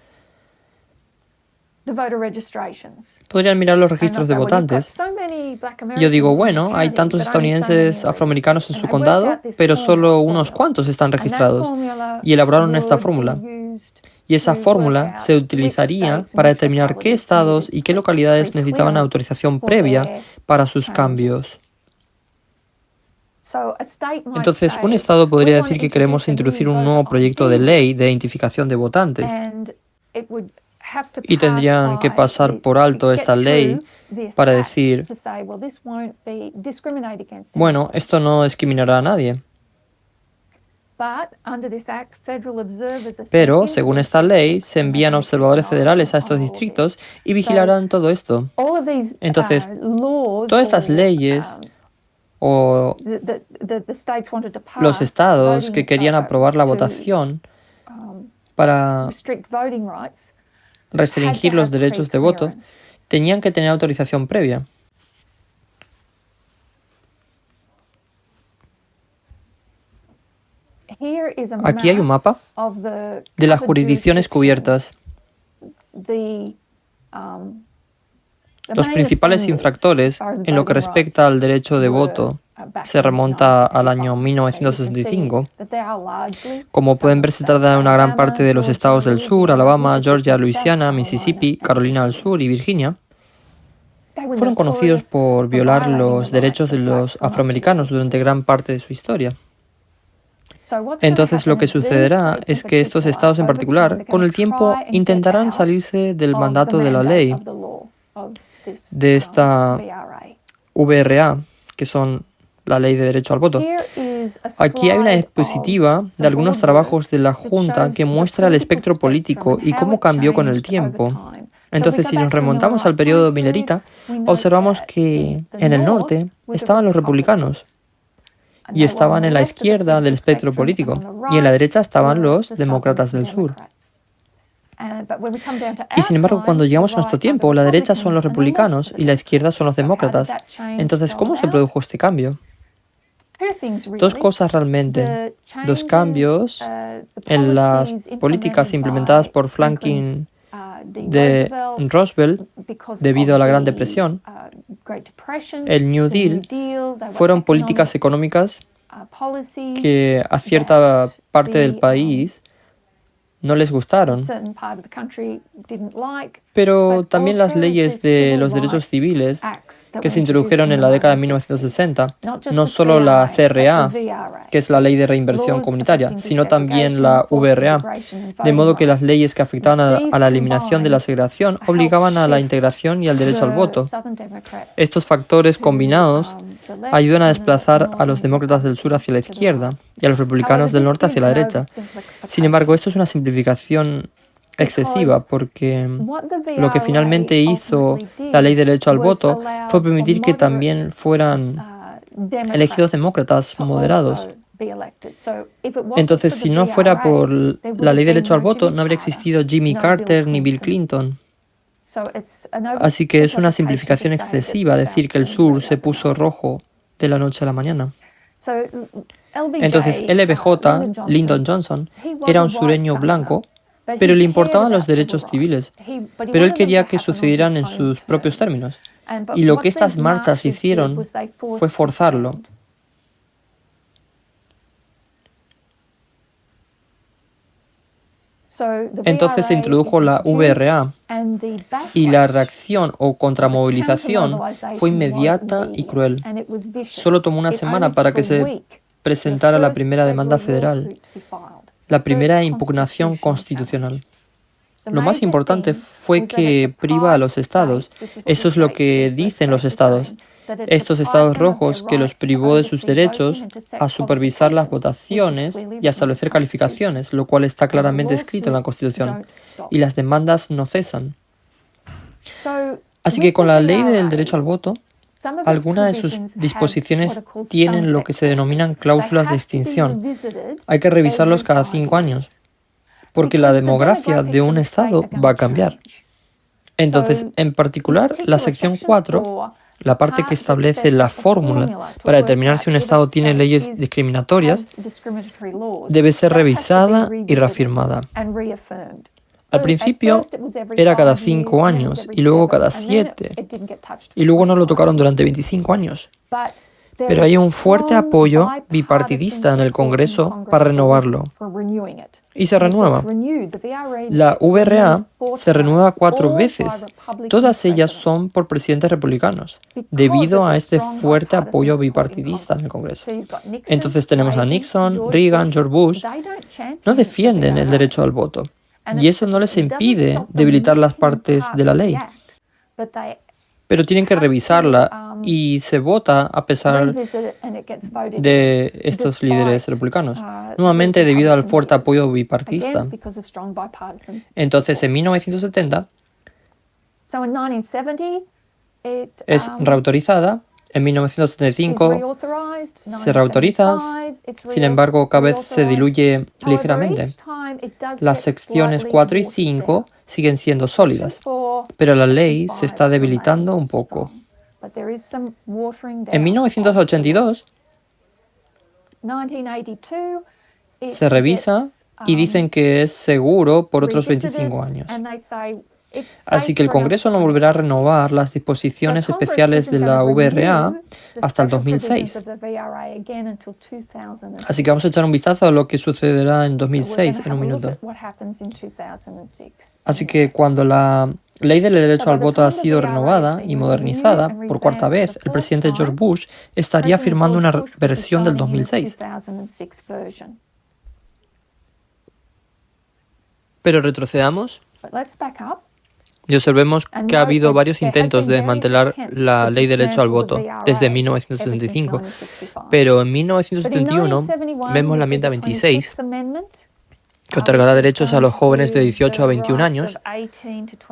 los registros de votantes. Yo digo, bueno, hay tantos estadounidenses afroamericanos en su condado, pero solo unos cuantos están registrados. Y elaboraron esta fórmula. Y esa fórmula se utilizaría para determinar qué estados y qué localidades necesitaban autorización previa para sus cambios. Entonces, un estado podría decir que queremos introducir un nuevo proyecto de ley de identificación de votantes. Y tendrían que pasar por alto esta ley para decir, bueno, esto no discriminará a nadie. Pero, según esta ley, se envían observadores federales a estos distritos y vigilarán todo esto. Entonces, todas estas leyes o los estados que querían aprobar la votación para restringir los derechos de voto tenían que tener autorización previa. Aquí hay un mapa de las jurisdicciones cubiertas. Los principales infractores en lo que respecta al derecho de voto se remonta al año 1965. Como pueden ver, se trata de una gran parte de los estados del sur: Alabama, Georgia, Luisiana, Mississippi, Carolina del Sur y Virginia. Fueron conocidos por violar los derechos de los afroamericanos durante gran parte de su historia. Entonces lo que sucederá es que estos estados en particular, con el tiempo, intentarán salirse del mandato de la ley de esta VRA, que son la ley de derecho al voto. Aquí hay una diapositiva de algunos trabajos de la Junta que muestra el espectro político y cómo cambió con el tiempo. Entonces, si nos remontamos al periodo Millerita, observamos que en el norte estaban los republicanos y estaban en la izquierda del espectro político, y en la derecha estaban los demócratas del sur. Y sin embargo, cuando llegamos a nuestro tiempo, la derecha son los republicanos y la izquierda son los demócratas. Entonces, ¿cómo se produjo este cambio? Dos cosas realmente. Dos cambios en las políticas implementadas por Franklin de Roosevelt debido a la Gran Depresión. El New Deal fueron políticas económicas que a cierta parte del país no les gustaron. Pero también las leyes de los derechos civiles que se introdujeron en la década de 1960, no solo la CRA, que es la ley de reinversión comunitaria, sino también la VRA, de modo que las leyes que afectaban a la eliminación de la segregación obligaban a la integración y al derecho al voto. Estos factores combinados ayudan a desplazar a los demócratas del sur hacia la izquierda y a los republicanos del norte hacia la derecha. Sin embargo, esto es una simplificación excesiva, porque lo que finalmente hizo la ley de derecho al voto fue permitir que también fueran elegidos demócratas moderados. Entonces, si no fuera por la ley de derecho al voto, no habría existido Jimmy Carter ni Bill Clinton. Así que es una simplificación excesiva decir que el sur se puso rojo de la noche a la mañana. Entonces, LBJ, Lyndon Johnson, era un sureño blanco, pero le importaban los derechos civiles. Pero él quería que sucedieran en sus propios términos. Y lo que estas marchas hicieron fue forzarlo. Entonces se introdujo la VRA y la reacción o contramovilización fue inmediata y cruel. Solo tomó una semana para que se presentara la primera demanda federal, la primera impugnación constitucional. Lo más importante fue que priva a los estados. Eso es lo que dicen los estados. Estos estados rojos que los privó de sus derechos a supervisar las votaciones y a establecer calificaciones, lo cual está claramente escrito en la Constitución. Y las demandas no cesan. Así que con la ley del derecho al voto, algunas de sus disposiciones tienen lo que se denominan cláusulas de extinción. Hay que revisarlos cada 5 años, porque la demografía de un estado va a cambiar. Entonces, en particular, la sección 4, la parte que establece la fórmula para determinar si un estado tiene leyes discriminatorias, debe ser revisada y reafirmada. Al principio era cada 5 años y luego cada 7 y luego no lo tocaron durante 25 años. Pero hay un fuerte apoyo bipartidista en el Congreso para renovarlo. Y se renueva. La VRA se renueva 4 veces. Todas ellas son por presidentes republicanos, debido a este fuerte apoyo bipartidista en el Congreso. Entonces tenemos a Nixon, Reagan, George Bush. No defienden el derecho al voto. Y eso no les impide debilitar las partes de la ley. Pero tienen que revisarla y se vota a pesar de estos líderes republicanos, nuevamente debido al fuerte apoyo bipartidista. Entonces, en 1970 es reautorizada, en 1975 se reautoriza, sin embargo, cada vez se diluye ligeramente. Las secciones 4 y 5 siguen siendo sólidas, pero la ley se está debilitando un poco. En 1982 se revisa y dicen que es seguro por otros 25 años. Así que el Congreso no volverá a renovar las disposiciones especiales de la VRA hasta el 2006. Así que vamos a echar un vistazo a lo que sucederá en 2006 en un minuto. Así que cuando la ley del derecho al voto ha sido renovada y modernizada por 4ª vez, el presidente George Bush estaría firmando una versión del 2006. Pero retrocedamos y observemos que ha habido varios intentos de desmantelar la ley del derecho al voto desde 1965. Pero en 1971 vemos la enmienda 26, que otorgará derechos a los jóvenes de 18 a 21 años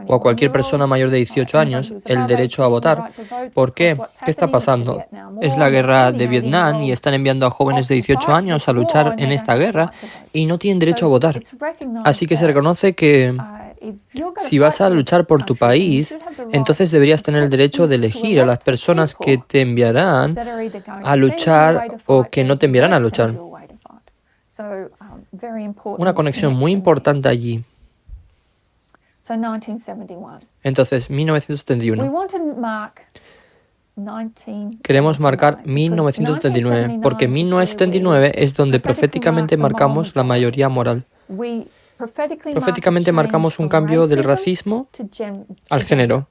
o a cualquier persona mayor de 18 años el derecho a votar. ¿Por qué? ¿Qué está pasando? Es la guerra de Vietnam y están enviando a jóvenes de 18 años a luchar en esta guerra y no tienen derecho a votar. Así que se reconoce que si vas a luchar por tu país, entonces deberías tener el derecho de elegir a las personas que te enviarán a luchar o que no te enviarán a luchar. Una conexión muy importante allí. Entonces, 1971. Queremos marcar 1979, porque en 1979 es donde proféticamente marcamos la mayoría moral. Proféticamente marcamos un cambio del racismo al género.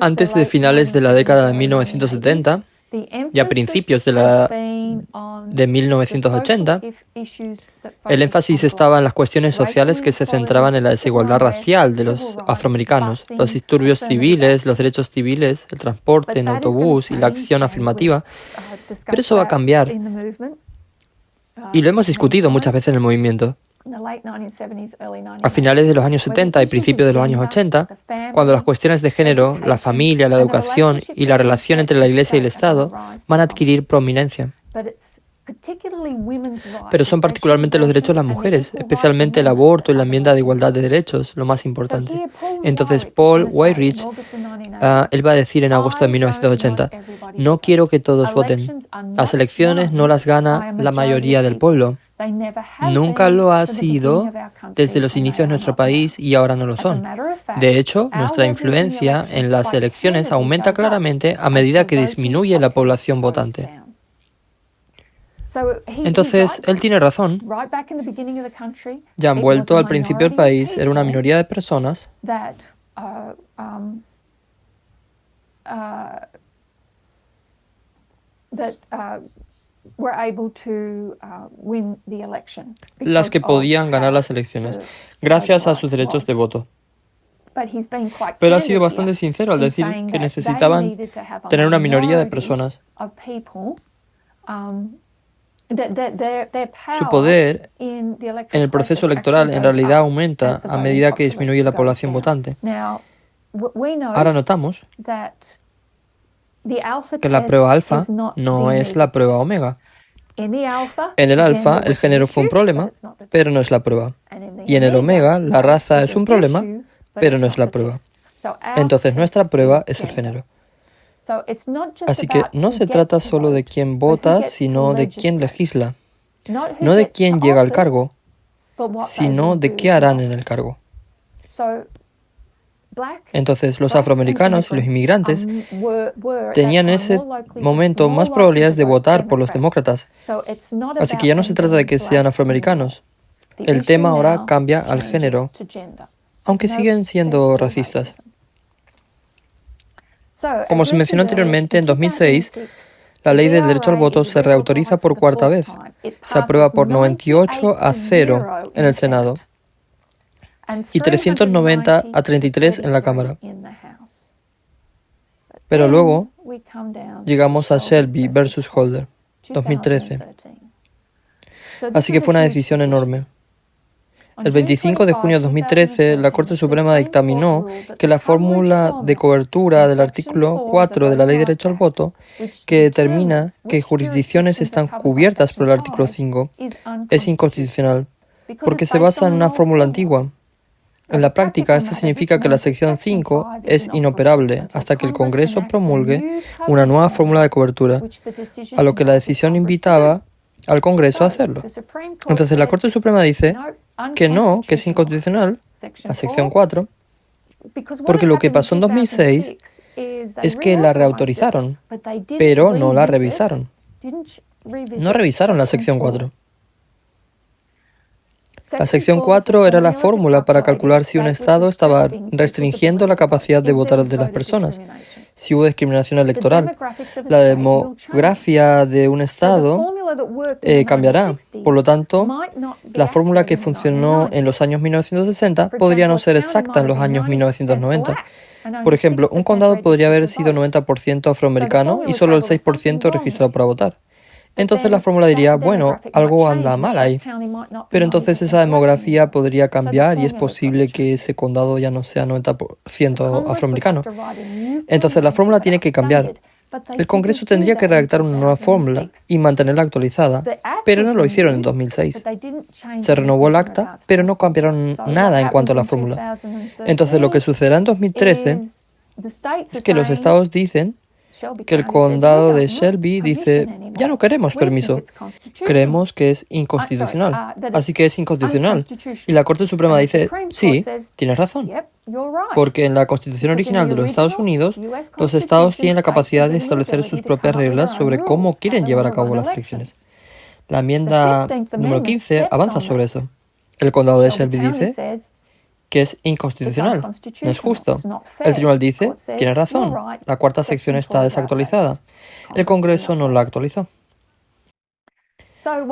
Antes de finales de la década de 1970 y a principios de 1980, el énfasis estaba en las cuestiones sociales que se centraban en la desigualdad racial de los afroamericanos, los disturbios civiles, los derechos civiles, el transporte en autobús y la acción afirmativa. Pero eso va a cambiar. Y lo hemos discutido muchas veces en el movimiento. A finales de los años 70 y principios de los años 80, cuando las cuestiones de género, la familia, la educación y la relación entre la Iglesia y el Estado van a adquirir prominencia. Pero son particularmente los derechos de las mujeres, especialmente el aborto y la enmienda de igualdad de derechos, lo más importante. Entonces Paul Weyrich, él va a decir en agosto de 1980, no quiero que todos voten. Las elecciones no las gana la mayoría del pueblo. Nunca lo ha sido desde los inicios de nuestro país y ahora no lo son. De hecho, nuestra influencia en las elecciones aumenta claramente a medida que disminuye la población votante. Entonces, él tiene razón. Ya han vuelto al principio del país, era una minoría de personas las que podían ganar las elecciones, gracias a sus derechos de voto. Pero ha sido bastante sincero al decir que necesitaban tener una minoría de personas. Su poder en el proceso electoral en realidad aumenta a medida que disminuye la población votante. Ahora notamos que la prueba alfa no es la prueba omega. En el alfa, el género fue un problema, pero no es la prueba. Y en el omega, la raza es un problema, pero no es la prueba. Entonces, nuestra prueba es el género. Así que no se trata solo de quién vota, sino de quién legisla. No de quién llega al cargo, sino de qué harán en el cargo. Entonces, los afroamericanos y los inmigrantes tenían en ese momento más probabilidades de votar por los demócratas. Así que ya no se trata de que sean afroamericanos. El tema ahora cambia al género, aunque siguen siendo racistas. Como se mencionó anteriormente, en 2006, la ley del derecho al voto se reautoriza por cuarta vez. Se aprueba por 98-0 en el Senado y 390-33 en la Cámara. Pero luego llegamos a Shelby versus Holder, 2013. Así que fue una decisión enorme. El 25 de junio de 2013, la Corte Suprema dictaminó que la fórmula de cobertura del artículo 4 de la Ley de Derecho al Voto, que determina que jurisdicciones están cubiertas por el artículo 5, es inconstitucional, porque se basa en una fórmula antigua. En la práctica, esto significa que la sección 5 es inoperable hasta que el Congreso promulgue una nueva fórmula de cobertura, a lo que la decisión invitaba al Congreso a hacerlo. Entonces la Corte Suprema dice que no, que es inconstitucional, la sección 4, porque lo que pasó en 2006 es que la reautorizaron, pero no la revisaron. No revisaron la sección 4. La sección 4 era la fórmula para calcular si un Estado estaba restringiendo la capacidad de votar de las personas, si hubo discriminación electoral. La demografía de un Estado cambiará. Por lo tanto, la fórmula que funcionó en los años 1960 podría no ser exacta en los años 1990. Por ejemplo, un condado podría haber sido 90% afroamericano y solo el 6% registrado para votar. Entonces la fórmula diría, bueno, algo anda mal ahí. Pero entonces esa demografía podría cambiar y es posible que ese condado ya no sea 90% afroamericano. Entonces la fórmula tiene que cambiar. El Congreso tendría que redactar una nueva fórmula y mantenerla actualizada, pero no lo hicieron en 2006. Se renovó el acta, pero no cambiaron nada en cuanto a la fórmula. Entonces lo que sucederá en 2013 es que los estados dicen que el condado de Shelby dice, ya no queremos permiso, creemos que es inconstitucional, así que es inconstitucional. Y la Corte Suprema dice, sí, tienes razón, porque en la Constitución original de los Estados Unidos, los estados tienen la capacidad de establecer sus propias reglas sobre cómo quieren llevar a cabo las elecciones. La enmienda número 15 avanza sobre eso. El condado de Shelby dice que es inconstitucional, no es justo. El tribunal dice, tiene razón, la cuarta sección está desactualizada. El Congreso no la actualizó.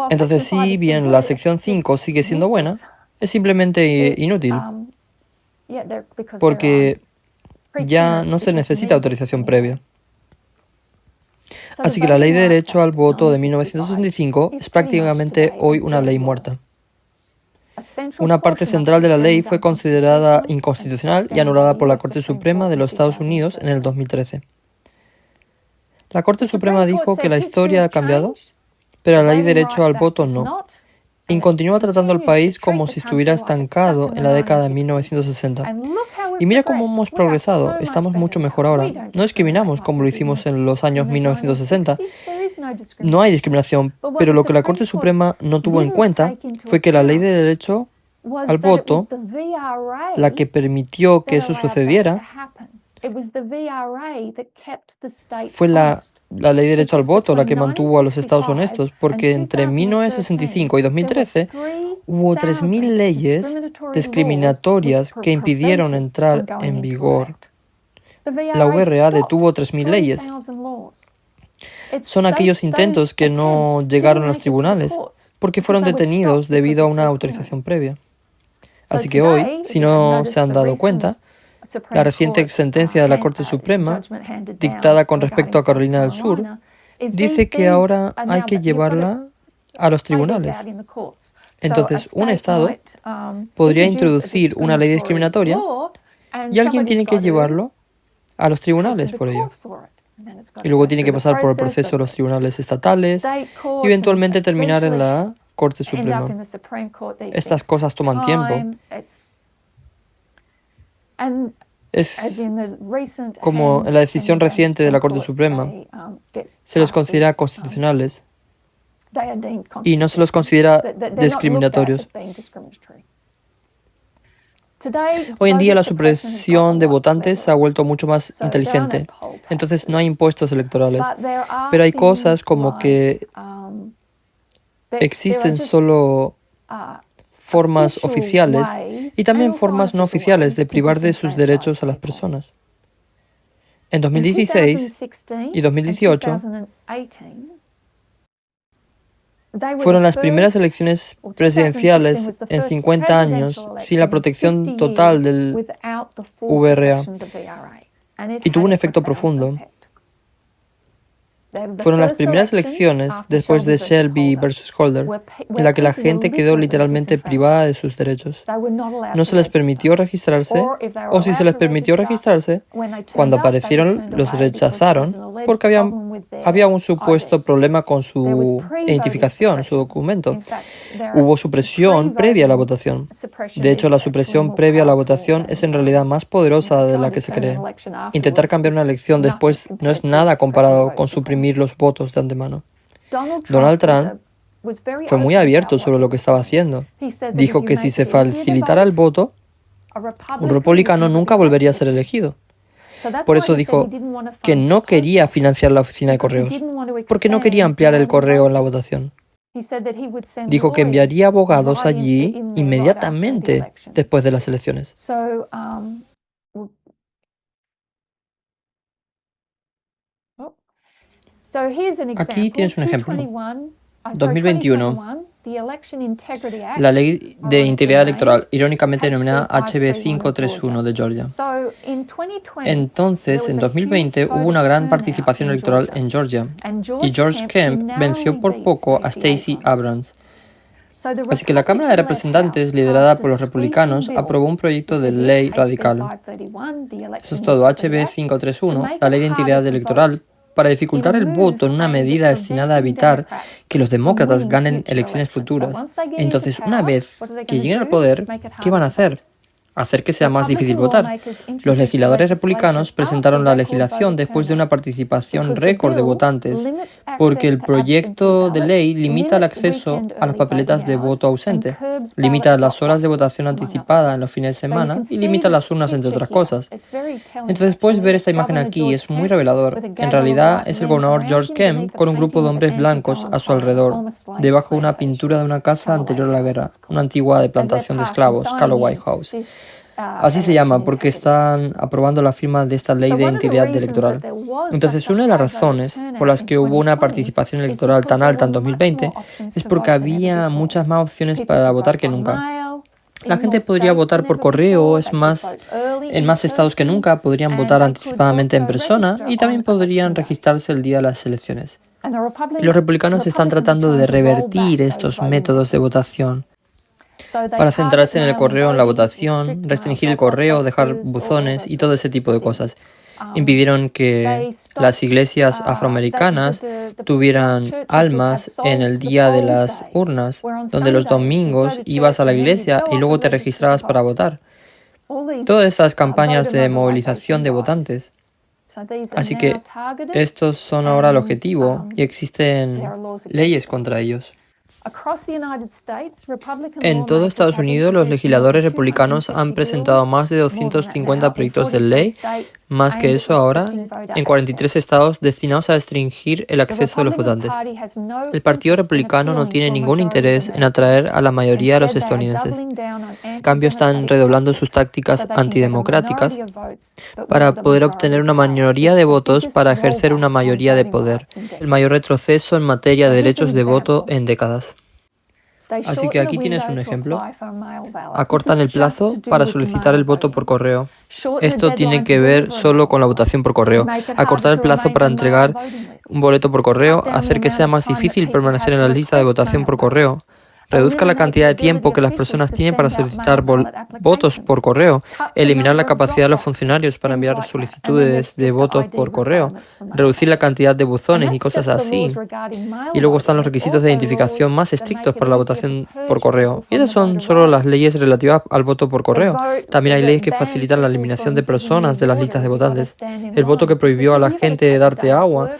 Entonces, si bien la sección 5 sigue siendo buena, es simplemente inútil, porque ya no se necesita autorización previa. Así que la Ley de Derecho al Voto de 1965 es prácticamente hoy una ley muerta. Una parte central de la ley fue considerada inconstitucional y anulada por la Corte Suprema de los Estados Unidos en el 2013. La Corte Suprema dijo que la historia ha cambiado, pero la ley de derecho al voto no. Y continúa tratando al país como si estuviera estancado en la década de 1960. Y mira cómo hemos progresado, estamos mucho mejor ahora. No discriminamos como lo hicimos en los años 1960. No hay discriminación, pero lo que la Corte Suprema no tuvo en cuenta fue que la ley de derecho al voto, la que permitió que eso sucediera, fue la ley de derecho al voto la que mantuvo a los estados honestos, porque entre 1965 y 2013 hubo 3.000 leyes discriminatorias que impidieron entrar en vigor. La VRA detuvo 3.000 leyes. Son aquellos intentos que no llegaron a los tribunales, porque fueron detenidos debido a una autorización previa. Así que hoy, si no se han dado cuenta, la reciente sentencia de la Corte Suprema, dictada con respecto a Carolina del Sur, dice que ahora hay que llevarla a los tribunales. Entonces, un Estado podría introducir una ley discriminatoria y alguien tiene que llevarlo a los tribunales por ello. Y luego tiene que pasar por el proceso de los tribunales estatales y eventualmente terminar en la Corte Suprema. Estas cosas toman tiempo. Es como en la decisión reciente de la Corte Suprema, se los considera constitucionales y no se los considera discriminatorios. Hoy en día la supresión de votantes se ha vuelto mucho más inteligente, entonces no hay impuestos electorales, pero hay cosas como que existen solo formas oficiales y también formas no oficiales de privar de sus derechos a las personas. En 2016 y 2018 fueron las primeras elecciones presidenciales en 50 años sin la protección total del VRA y tuvo un efecto profundo. Fueron las primeras elecciones después de Shelby versus Holder en la que la gente quedó literalmente privada de sus derechos. No se les permitió registrarse, o si se les permitió registrarse, cuando aparecieron los rechazaron porque había un supuesto problema con su identificación, su documento. Hubo supresión previa a la votación. De hecho, la supresión previa a la votación es en realidad más poderosa de la que se cree. Intentar cambiar una elección después no es nada comparado con suprimir los votos de antemano. Donald Trump fue muy abierto sobre lo que estaba haciendo. Dijo que si se facilitara el voto, un republicano nunca volvería a ser elegido. Por eso dijo que no quería financiar la oficina de correos, porque no quería ampliar el correo en la votación. Dijo que enviaría abogados allí inmediatamente después de las elecciones. Aquí tienes un ejemplo. 2021. La Ley de Integridad Electoral, irónicamente denominada HB 531 de Georgia. Entonces, en 2020 hubo una gran participación electoral en Georgia y George Kemp venció por poco a Stacey Abrams. Así que la Cámara de Representantes, liderada por los republicanos, aprobó un proyecto de ley radical. Eso es todo, HB 531, la Ley de Integridad Electoral, para dificultar el voto en una medida destinada a evitar que los demócratas ganen elecciones futuras. Entonces, una vez que lleguen al poder, ¿qué van a hacer? Hacer que sea más difícil votar. Los legisladores republicanos presentaron la legislación después de una participación récord de votantes, porque el proyecto de ley limita el acceso a las papeletas de voto ausente, limita las horas de votación anticipada en los fines de semana y limita las urnas, entre otras cosas. Entonces puedes ver esta imagen aquí, es muy revelador. En realidad es el gobernador George Kemp con un grupo de hombres blancos a su alrededor, debajo de una pintura de una casa anterior a la guerra, una antigua de plantación de esclavos, Calloway House. Así se llama porque están aprobando la firma de esta ley de integridad electoral. Entonces, una de las razones por las que hubo una participación electoral tan alta en 2020 es porque había muchas más opciones para votar que nunca. La gente podría votar por correo, es más, en más estados que nunca, podrían votar anticipadamente en persona y también podrían registrarse el día de las elecciones. Y los republicanos están tratando de revertir estos métodos de votación para centrarse en el correo en la votación, restringir el correo, dejar buzones y todo ese tipo de cosas. impidieron que las iglesias afroamericanas tuvieran almas en el día de las urnas, donde los domingos ibas a la iglesia y luego te registrabas para votar. Todas estas campañas de movilización de votantes. Así que estos son ahora el objetivo y existen leyes contra ellos. En todo Estados Unidos, los legisladores republicanos han presentado más de 250 proyectos de ley, más que eso ahora, en 43 estados destinados a restringir el acceso de los votantes. El Partido Republicano no tiene ningún interés en atraer a la mayoría de los estadounidenses. En cambio, están redoblando sus tácticas antidemocráticas para poder obtener una mayoría de votos para ejercer una mayoría de poder, el mayor retroceso en materia de derechos de voto en décadas. Así que aquí tienes un ejemplo. Acortan el plazo para solicitar el voto por correo. Esto tiene que ver solo con la votación por correo. Acortar el plazo para entregar un boleto por correo, hacer que sea más difícil permanecer en la lista de votación por correo. Reduzca la cantidad de tiempo que las personas tienen para solicitar votos por correo, eliminar la capacidad de los funcionarios para enviar solicitudes de votos por correo, reducir la cantidad de buzones y cosas así. Y luego están los requisitos de identificación más estrictos para la votación por correo. Y esas son solo las leyes relativas al voto por correo. También hay leyes que facilitan la eliminación de personas de las listas de votantes. El voto que prohibió a la gente de darte agua.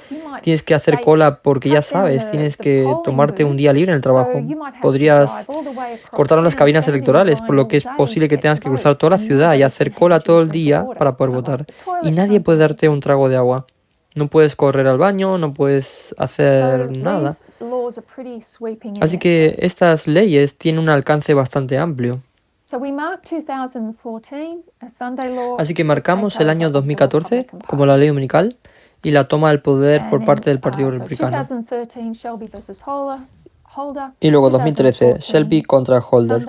Tienes que hacer cola porque ya sabes, tienes que tomarte un día libre en el trabajo. Podrías cortar las cabinas electorales, por lo que es posible que tengas que cruzar toda la ciudad y hacer cola todo el día para poder votar. Y nadie puede darte un trago de agua. No puedes correr al baño, no puedes hacer nada. Así que estas leyes tienen un alcance bastante amplio. Así que marcamos el año 2014 como la ley dominical y la toma del poder por parte del Partido Republicano. Y luego 2013, Shelby contra Holder.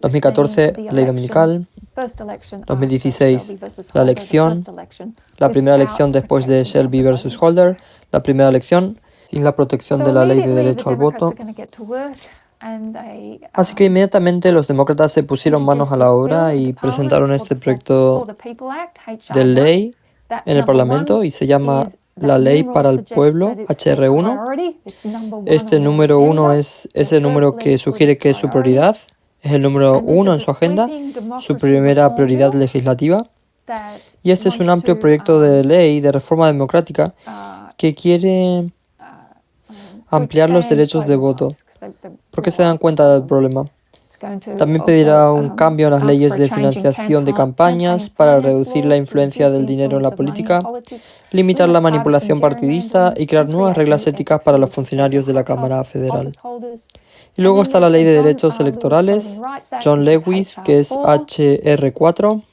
2014, ley dominical. 2016, la elección. La primera elección después de Shelby versus Holder. La primera elección sin la protección de la ley de derecho al voto. Así que inmediatamente los demócratas se pusieron manos a la obra y presentaron este proyecto de ley en el Parlamento y se llama la Ley para el Pueblo, HR1. Este número 1 es ese número que sugiere que su prioridad es el número 1 en su agenda, su primera prioridad legislativa. Y este es un amplio proyecto de ley de reforma democrática que quiere ampliar los derechos de voto, porque se dan cuenta del problema. También pedirá un cambio en las leyes de financiación de campañas para reducir la influencia del dinero en la política, limitar la manipulación partidista y crear nuevas reglas éticas para los funcionarios de la Cámara Federal. Y luego está la Ley de Derechos Electorales, John Lewis, que es HR4.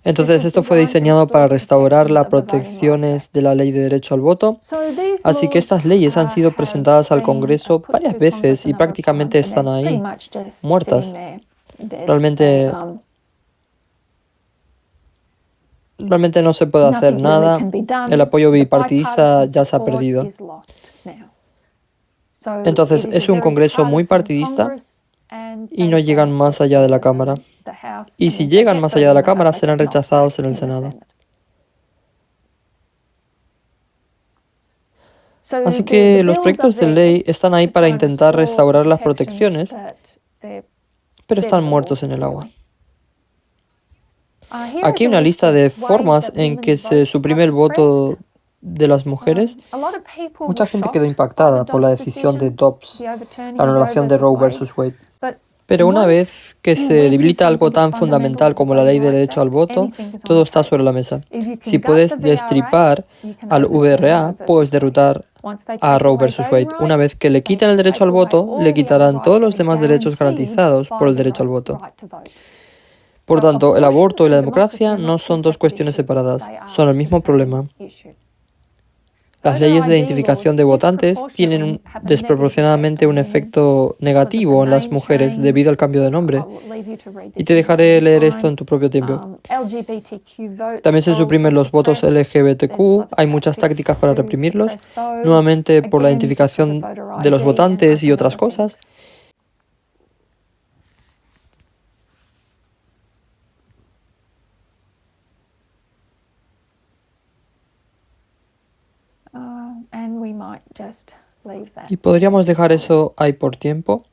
Entonces, esto fue diseñado para restaurar las protecciones de la ley de derecho al voto. Así que estas leyes han sido presentadas al Congreso varias veces y prácticamente están ahí, muertas. Realmente no se puede hacer nada. El apoyo bipartidista ya se ha perdido. Entonces, es un Congreso muy partidista y no llegan más allá de la Cámara. Y si llegan más allá de la Cámara, serán rechazados en el Senado. Así que los proyectos de ley están ahí para intentar restaurar las protecciones, pero están muertos en el agua. Aquí hay una lista de formas en que se suprime el voto de las mujeres. Mucha gente quedó impactada por la decisión de Dobbs, la anulación de Roe versus Wade. Pero una vez que se debilita algo tan fundamental como la ley de derecho al voto, todo está sobre la mesa. Si puedes destripar al VRA, puedes derrotar a Roe versus Wade. Una vez que le quiten el derecho al voto, le quitarán todos los demás derechos garantizados por el derecho al voto. Por tanto, el aborto y la democracia no son dos cuestiones separadas, son el mismo problema. Las leyes de identificación de votantes tienen desproporcionadamente un efecto negativo en las mujeres debido al cambio de nombre. Y te dejaré leer esto en tu propio tiempo. También se suprimen los votos LGBTQ, hay muchas tácticas para reprimirlos, nuevamente por la identificación de los votantes y otras cosas. Y podríamos dejar eso ahí por tiempo.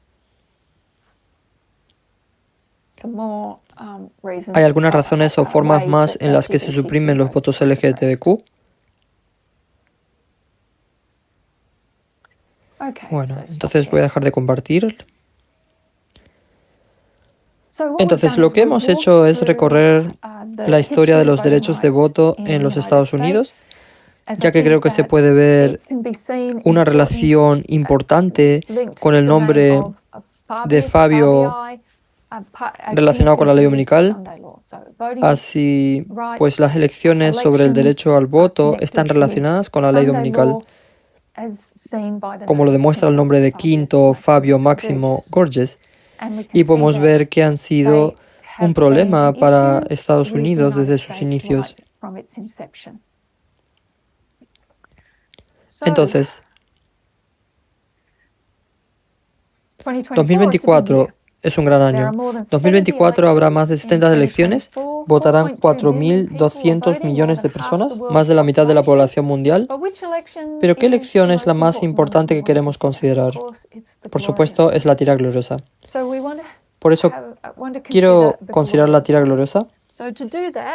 ¿Hay algunas razones o formas más en las que se suprimen los votos LGBTQ? Bueno, entonces voy a dejar de compartir. Entonces, lo que hemos hecho es recorrer la historia de los derechos de voto en los Estados Unidos, ya que creo que se puede ver una relación importante con el nombre de Fabio relacionado con la ley dominical. Así, pues las elecciones sobre el derecho al voto están relacionadas con la ley dominical, como lo demuestra el nombre de Quinto Fabio Máximo Gorges. Y podemos ver que han sido un problema para Estados Unidos desde sus inicios. Entonces, 2024 es un gran año. 2024 habrá más de 70 elecciones, votarán 4.200 millones de personas, más de la mitad de la población mundial. Pero ¿qué elección es la más importante que queremos considerar? Por supuesto, es la tira gloriosa. Por eso quiero considerar la tira gloriosa.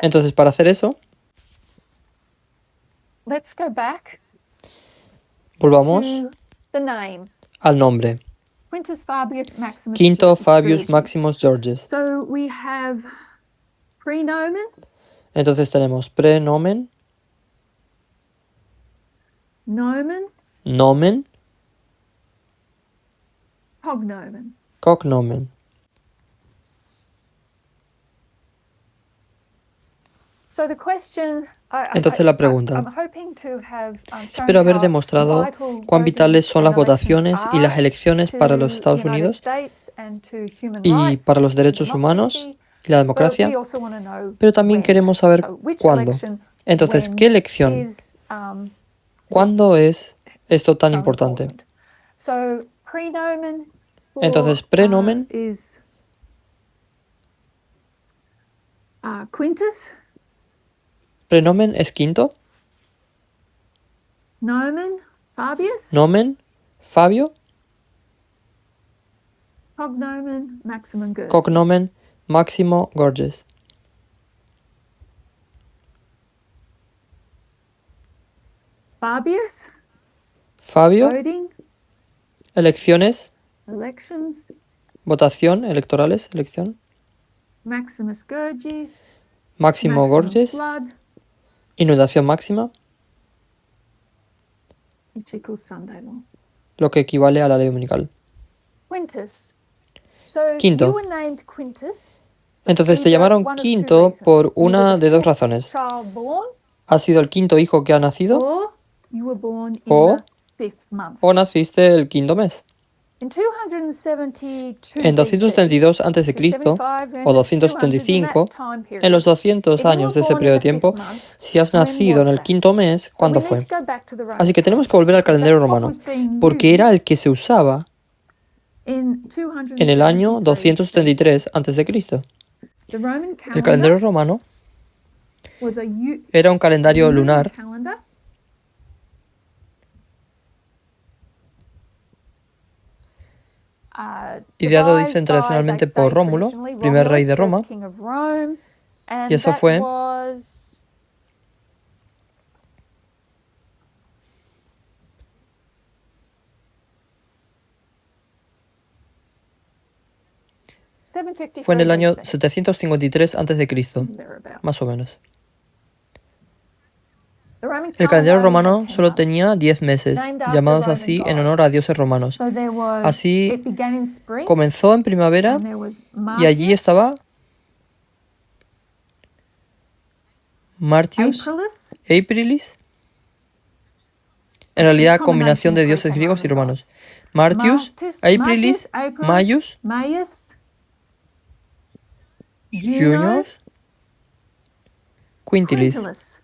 Entonces, para hacer eso, volvamos al nombre. Quinto Fabius Maximus Gorges. Entonces tenemos prenomen, nomen, cognomen. Entonces la pregunta, espero haber demostrado cuán vitales son las votaciones y las elecciones para los Estados Unidos y para los derechos humanos y la democracia, pero también queremos saber cuándo. Entonces, ¿qué elección? ¿Cuándo es esto tan importante? Entonces, prenomen, prenomen es quinto, nomen, Fabio, cognomen, Máximo Gorges. Fabio, elecciones, votación, electorales, elección. Máximo Gorges, inundación máxima, lo que equivale a la ley dominical. Quinto. Entonces te llamaron Quinto por una de dos razones. ¿Has sido el quinto hijo que ha nacido? ¿O naciste el quinto mes? En 272 a.C. o 275, en los 200 años de ese periodo de tiempo, si has nacido en el quinto mes, ¿cuándo fue? Así que tenemos que volver al calendario romano, porque era el que se usaba en el año 273 a.C. El calendario romano era un calendario lunar ideado, dicen, tradicionalmente por Rómulo, primer rey de Roma, y eso fue en el año 753 a.C., más o menos. El calendario romano solo tenía 10 meses, llamados así en honor a dioses romanos. Así comenzó en primavera y allí estaba Martius, Aprilis, en realidad combinación de dioses griegos y romanos. Martius, Aprilis, Maius, Junius, Quintilis.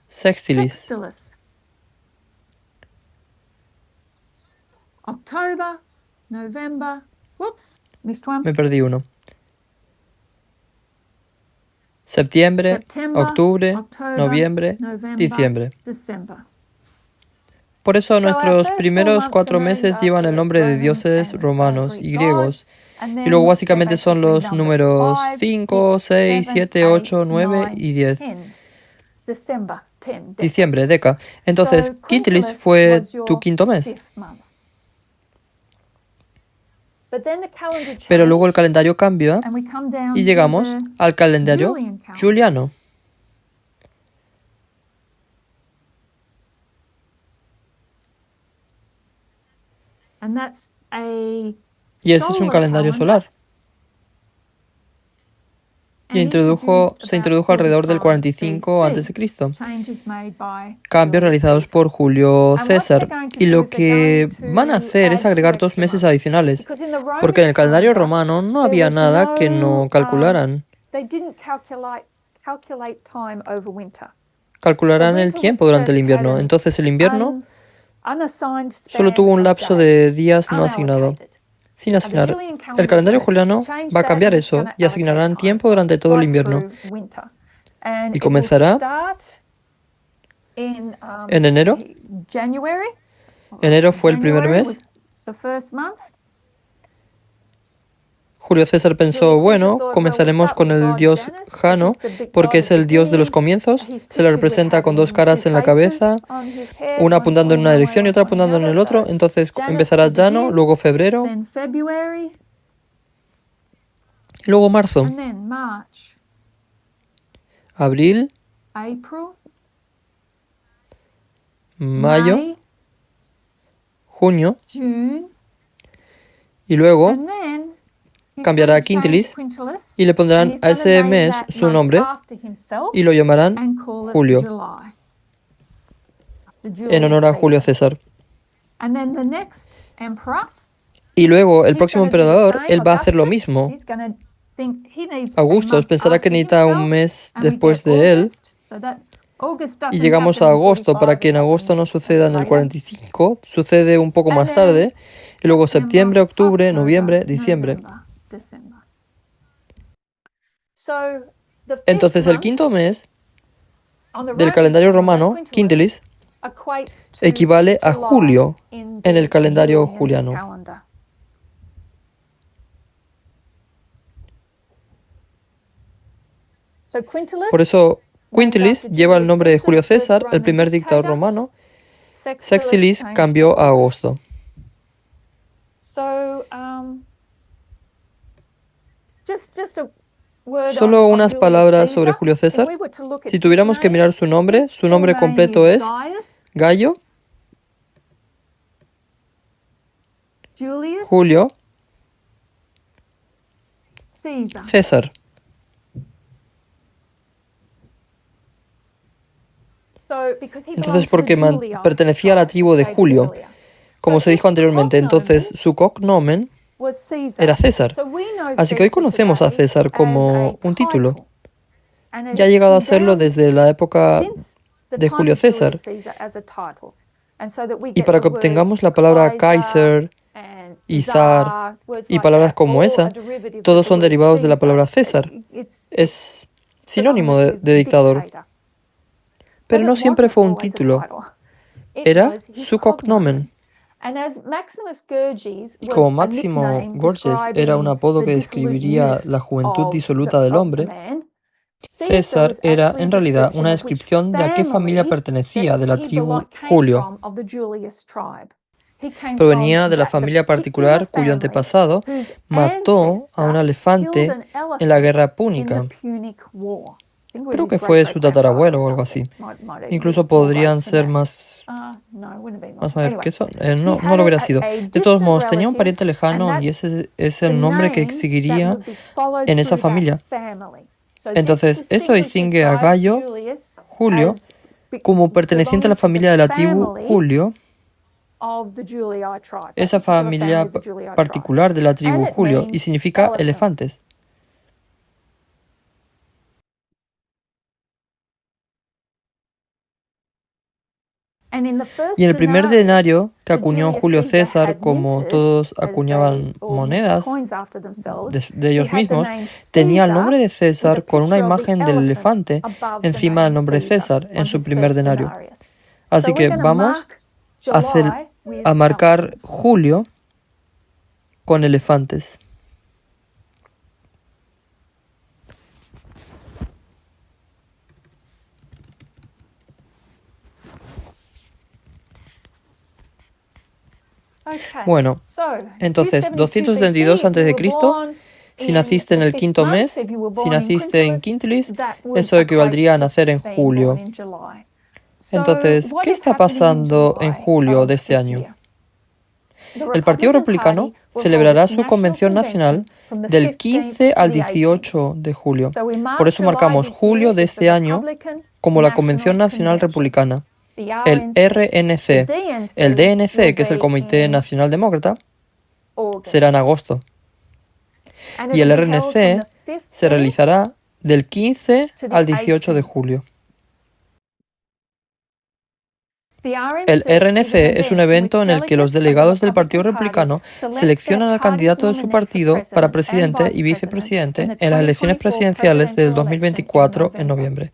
Sextilis. October, November, missed one. Me perdí uno. Septiembre, octubre, noviembre, diciembre. Por eso nuestros primeros 4 meses llevan el nombre de dioses romanos y griegos. Y luego básicamente son los números 5, 6, 7, 8, 9 y 10. Diciembre, Deca. Entonces, Quintilis fue tu 5.º mes. Pero luego el calendario cambia y llegamos al calendario juliano. Y ese es un calendario solar. Y se introdujo alrededor del 45 a.C. Cambios realizados por Julio César. Y lo que van a hacer es agregar 2 meses adicionales, porque en el calendario romano no había nada que no calcularan. Calcularán el tiempo durante el invierno. Entonces el invierno solo tuvo un lapso de días no asignado. Sin asignar. El calendario juliano va a cambiar eso y asignarán tiempo durante todo el invierno. Y comenzará en enero. Enero fue el primer mes. Julio César pensó, bueno, comenzaremos con el dios Jano, porque es el dios de los comienzos. Se le representa con 2 caras en la cabeza, una apuntando en una dirección y otra apuntando en el otro. Entonces empezará Jano, luego febrero, luego marzo, abril, mayo, junio, y luego cambiará a Quintilis y le pondrán a ese mes su nombre y lo llamarán Julio, en honor a Julio César. Y luego el próximo emperador, él va a hacer lo mismo. Augusto pensará que necesita un mes después de él y llegamos a agosto, para que en agosto no suceda en el 45, sucede un poco más tarde, y luego septiembre, octubre, noviembre, diciembre. Entonces el 5.º mes del calendario romano, Quintilis, equivale a julio en el calendario juliano. Por eso Quintilis lleva el nombre de Julio César, el primer dictador romano. Sextilis cambió a agosto. Solo unas palabras sobre Julio César. Si tuviéramos que mirar su nombre completo es Gayo, Julio, César. Entonces, porque pertenecía a la tribu de Julio, como se dijo anteriormente, entonces su cognomen era César. Así que hoy conocemos a César como un título. Ya ha llegado a serlo desde la época de Julio César. Y para que obtengamos la palabra Kaiser y zar y palabras como esa, todos son derivados de la palabra César. Es sinónimo de dictador. Pero no siempre fue un título. Era su cognomen. Y como Máximo Gorgias era un apodo que describiría la juventud disoluta del hombre, César era en realidad una descripción de a qué familia pertenecía de la tribu Julio. Provenía de la familia particular cuyo antepasado mató a un elefante en la guerra púnica. Creo que fue su tatarabuelo o algo así. Incluso podrían ser más mayores que eso. No lo hubiera sido. De todos modos, tenía un pariente lejano y ese es el nombre que seguiría en esa familia. Entonces, esto distingue a Gayo, Julio, como perteneciente a la familia de la tribu Julio, esa familia particular de la tribu Julio, y significa elefantes. Y en el primer denario que acuñó Julio César, como todos acuñaban monedas de ellos mismos, tenía el nombre de César con una imagen del elefante encima del nombre de César en su primer denario. Así que vamos a marcar Julio con elefantes. Bueno, entonces, 272 a.C., si naciste en el quinto mes, si naciste en Quintilis, eso equivaldría a nacer en julio. Entonces, ¿qué está pasando en julio de este año? El Partido Republicano celebrará su convención nacional del 15 al 18 de julio. Por eso marcamos julio de este año como la Convención Nacional Republicana. El RNC, el DNC, que es el Comité Nacional Demócrata, será en agosto. Y el RNC se realizará del 15 al 18 de julio. El RNC es un evento en el que los delegados del Partido Republicano seleccionan al candidato de su partido para presidente y vicepresidente en las elecciones presidenciales del 2024 en noviembre.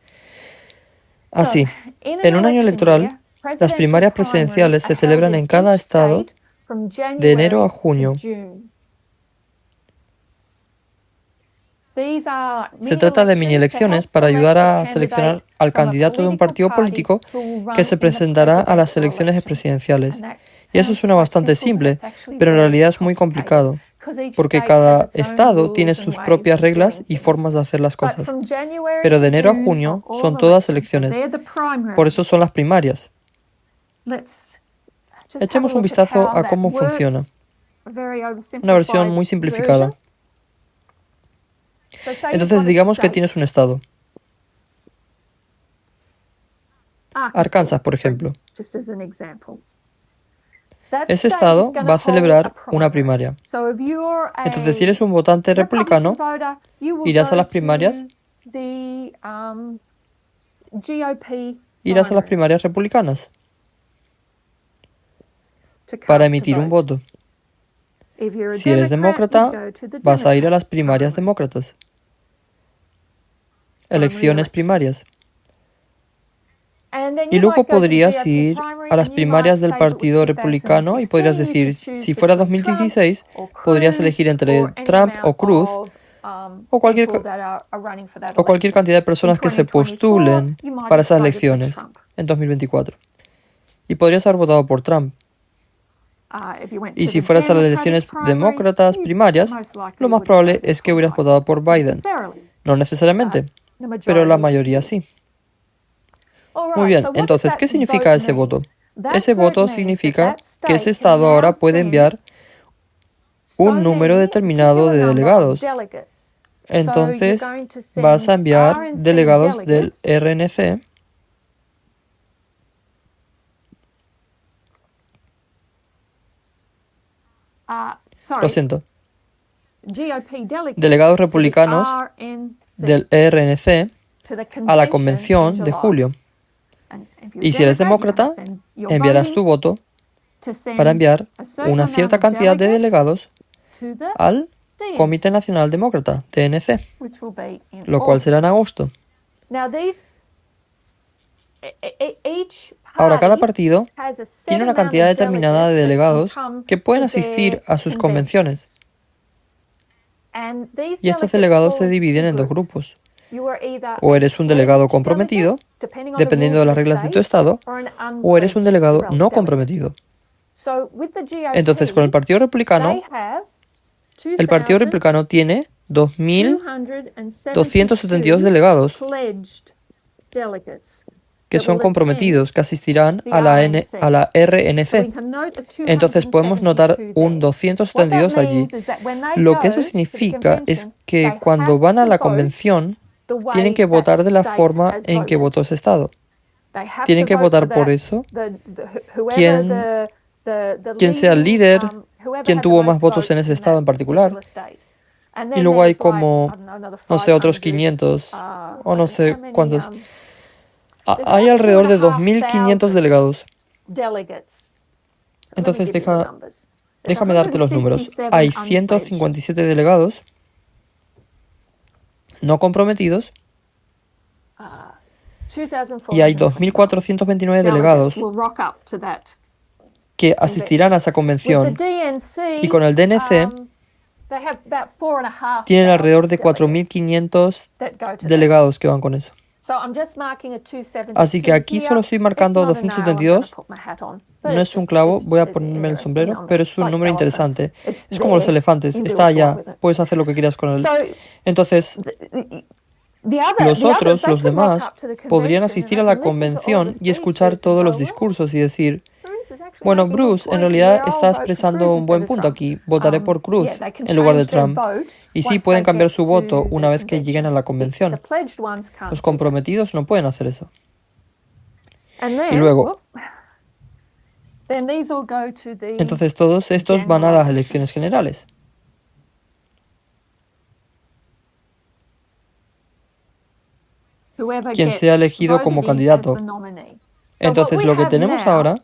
Así, en un año electoral, las primarias presidenciales se celebran en cada estado de enero a junio. Se trata de mini elecciones para ayudar a seleccionar al candidato de un partido político que se presentará a las elecciones presidenciales. Y eso suena bastante simple, pero en realidad es muy complicado, porque cada estado tiene sus propias reglas y formas de hacer las cosas. Pero de enero a junio son todas elecciones. Por eso son las primarias. Echemos un vistazo a cómo funciona. Una versión muy simplificada. Entonces digamos que tienes un estado. Arkansas, por ejemplo. Ese estado va a celebrar una primaria. Entonces, si eres un votante republicano, irás a las primarias. Irás a las primarias republicanas para emitir un voto. Si eres demócrata, vas a ir a las primarias demócratas. Elecciones primarias. Y luego podrías ir a las primarias del Partido Republicano y podrías decir, si fuera 2016, podrías elegir entre Trump o Cruz o cualquier cantidad de personas que se postulen para esas elecciones en 2024. Y podrías haber votado por Trump. Y si fueras a las elecciones demócratas primarias, lo más probable es que hubieras votado por Biden. No necesariamente, pero la mayoría sí. Muy bien, entonces, ¿qué significa ese voto? Ese voto significa que ese estado ahora puede enviar un número determinado de delegados. Entonces, vas a enviar delegados del RNC Lo siento. Delegados republicanos del RNC a la convención de julio. Y si eres demócrata, enviarás tu voto para enviar una cierta cantidad de delegados al Comité Nacional Demócrata, TNC, lo cual será en agosto. Ahora, cada partido tiene una cantidad determinada de delegados que pueden asistir a sus convenciones. Y estos delegados se dividen en dos grupos. O eres un delegado comprometido, dependiendo de las reglas de tu estado, o eres un delegado no comprometido. Entonces, con el Partido Republicano tiene 2.272 delegados que son comprometidos, que asistirán a la RNC. Entonces podemos notar un 272 allí. Lo que eso significa es que cuando van a la convención, tienen que votar de la forma en que votó ese estado. Tienen que votar por eso. Quien sea el líder, quien tuvo más votos en ese estado en particular. Y luego hay como, no sé, otros 500 o no sé cuántos. Hay alrededor de 2.500 delegados. Entonces déjame darte los números. Hay 157 delegados no comprometidos y hay 2.429 delegados que asistirán a esa convención. Y con el DNC tienen alrededor de 4.500 delegados que van con eso. Así que aquí solo estoy marcando 272. No es un clavo, voy a ponerme el sombrero, pero es un número interesante. Es como los elefantes, está allá, puedes hacer lo que quieras con él. Entonces, los demás, podrían asistir a la convención y escuchar todos los discursos y decir, bueno, Bruce en realidad está expresando un buen punto aquí, votaré por Cruz en lugar de Trump. Y sí pueden cambiar su voto una vez que lleguen a la convención. Los comprometidos no pueden hacer eso. Y luego, entonces todos estos van a las elecciones generales. Quien sea elegido como candidato. Entonces lo que tenemos ahora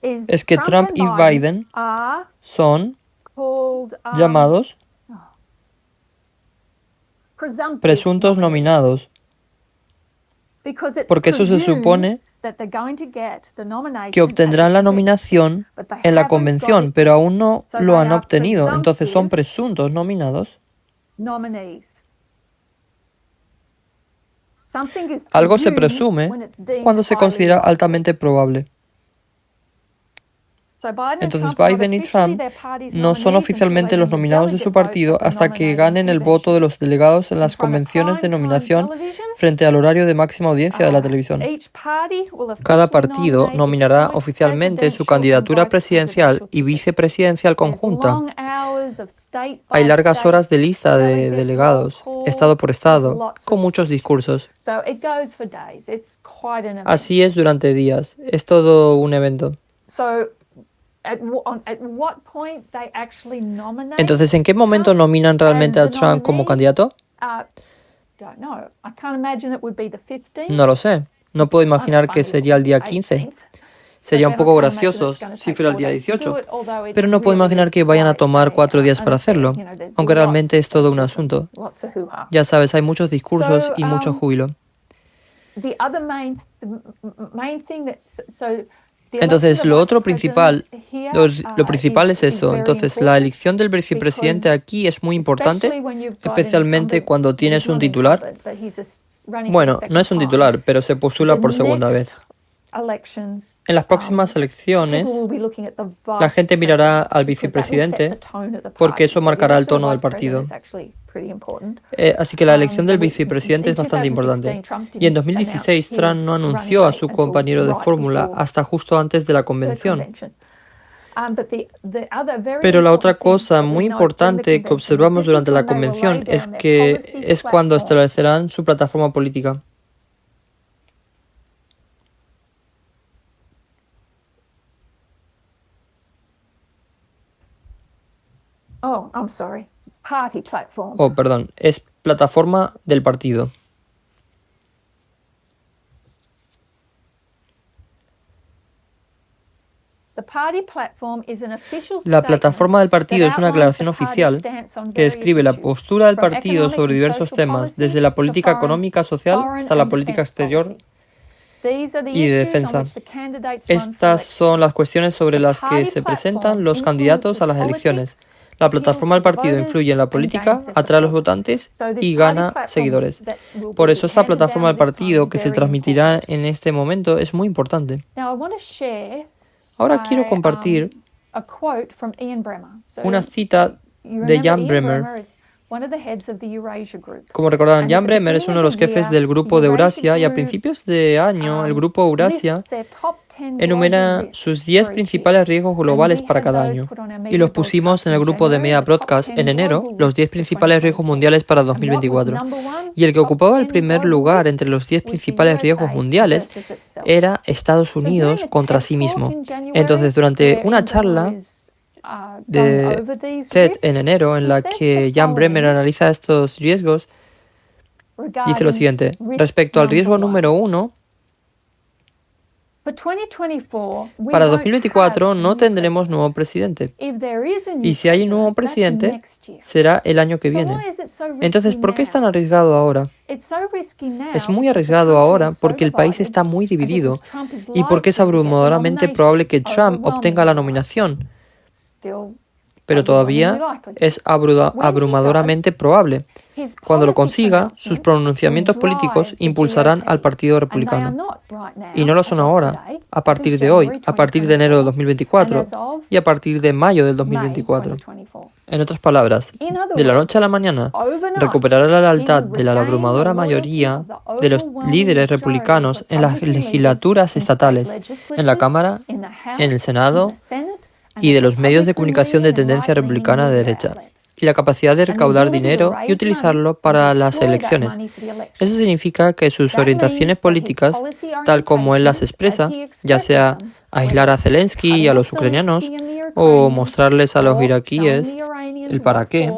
es que Trump y Biden son llamados presuntos nominados, porque eso se supone que obtendrán la nominación en la convención, pero aún no lo han obtenido, entonces son presuntos nominados. Algo se presume cuando se considera altamente probable. Entonces Biden y Trump no son oficialmente los nominados de su partido hasta que ganen el voto de los delegados en las convenciones de nominación frente al horario de máxima audiencia de la televisión. Cada partido nominará oficialmente su candidatura presidencial y vicepresidencial conjunta. Hay largas horas de lista de delegados, estado por estado, con muchos discursos. Así es durante días. Es todo un evento. Entonces, ¿en qué momento nominan realmente a Trump como candidato? No lo sé. No puedo imaginar que sería el día 15. Sería un poco gracioso si fuera el día 18, pero no puedo imaginar que vayan a tomar 4 días para hacerlo, aunque realmente es todo un asunto. Ya sabes, hay muchos discursos y mucho júbilo. Entonces, lo principal es eso. Entonces, la elección del vicepresidente aquí es muy importante, especialmente cuando tienes un titular. Bueno, no es un titular, pero se postula por segunda vez. En las próximas elecciones, la gente mirará al vicepresidente porque eso marcará el tono del partido. Así que la elección del vicepresidente es bastante importante. Y en 2016, Trump no anunció a su compañero de fórmula hasta justo antes de la convención. Pero la otra cosa muy importante que observamos durante la convención es que es cuando establecerán su plataforma política. Oh, perdón, es plataforma del partido. La plataforma del partido es una declaración oficial que describe la postura del partido sobre diversos temas, desde la política económica, social hasta la política exterior y de defensa. Estas son las cuestiones sobre las que se presentan los candidatos a las elecciones. La plataforma del partido influye en la política, atrae a los votantes y gana seguidores. Por eso esta plataforma del partido que se transmitirá en este momento es muy importante. Ahora quiero compartir una cita de Jan Bremer. Como recordarán, Jan Bremer es uno de los jefes del grupo de Eurasia y a principios de año el grupo Eurasia enumera sus 10 principales riesgos globales para cada año. Y los pusimos en el grupo de Media Broadcast en enero, los 10 principales riesgos mundiales para 2024. Y el que ocupaba el primer lugar entre los 10 principales riesgos mundiales era Estados Unidos contra sí mismo. Entonces, durante una charla de TED en enero, en la que Jan Bremer analiza estos riesgos, dice lo siguiente: respecto al riesgo número 1, para 2024 no tendremos nuevo presidente. Y si hay un nuevo presidente, será el año que viene. Entonces, ¿por qué es tan arriesgado ahora? Es muy arriesgado ahora porque el país está muy dividido y porque es abrumadoramente probable que Trump obtenga la nominación. Pero todavía es abrumadoramente probable. Cuando lo consiga, sus pronunciamientos políticos impulsarán al Partido Republicano. Y no lo son ahora, a partir de hoy, a partir de enero de 2024 y a partir de mayo del 2024. En otras palabras, de la noche a la mañana, recuperará la lealtad de la abrumadora mayoría de los líderes republicanos en las legislaturas estatales, en la Cámara, en el Senado y de los medios de comunicación de tendencia republicana de derecha, y la capacidad de recaudar dinero y utilizarlo para las elecciones. Eso significa que sus orientaciones políticas, tal como él las expresa, ya sea aislar a Zelensky y a los ucranianos, o mostrarles a los iraquíes el para qué,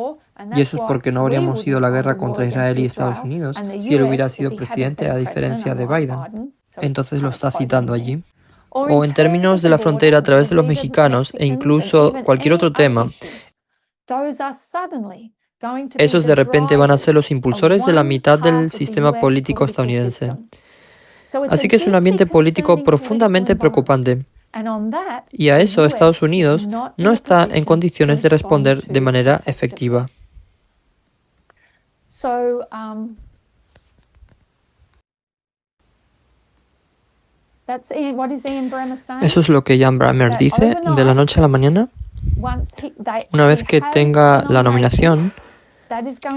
y eso es porque no habríamos ido a la guerra contra Israel y Estados Unidos si él hubiera sido presidente, a diferencia de Biden. Entonces lo está citando allí. O en términos de la frontera a través de los mexicanos e incluso cualquier otro tema, esos de repente van a ser los impulsores de la mitad del sistema político estadounidense. Así que es un ambiente político profundamente preocupante. Y a eso Estados Unidos no está en condiciones de responder de manera efectiva. Eso es lo que Jan Bremer dice de la noche a la mañana. Una vez que tenga la nominación,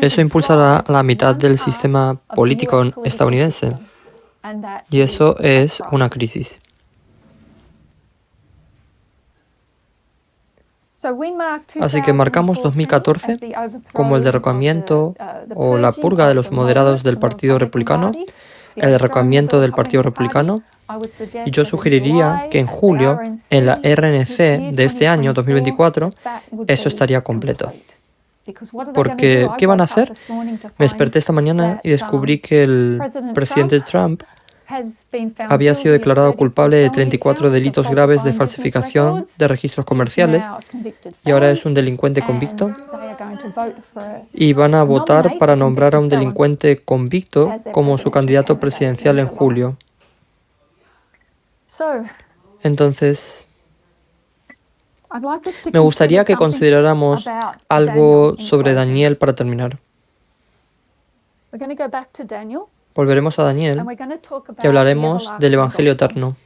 eso impulsará a la mitad del sistema político estadounidense. Y eso es una crisis. Así que marcamos 2014 como el derrocamiento o la purga de los moderados del Partido Republicano, el derrocamiento del Partido Republicano. Y yo sugeriría que en julio, en la RNC de este año, 2024, eso estaría completo. Porque, ¿qué van a hacer? Me desperté esta mañana y descubrí que el presidente Trump había sido declarado culpable de 34 delitos graves de falsificación de registros comerciales y ahora es un delincuente convicto. Y van a votar para nombrar a un delincuente convicto como su candidato presidencial en julio. Entonces, me gustaría que consideráramos algo sobre Daniel para terminar. Volveremos a Daniel y hablaremos del Evangelio eterno.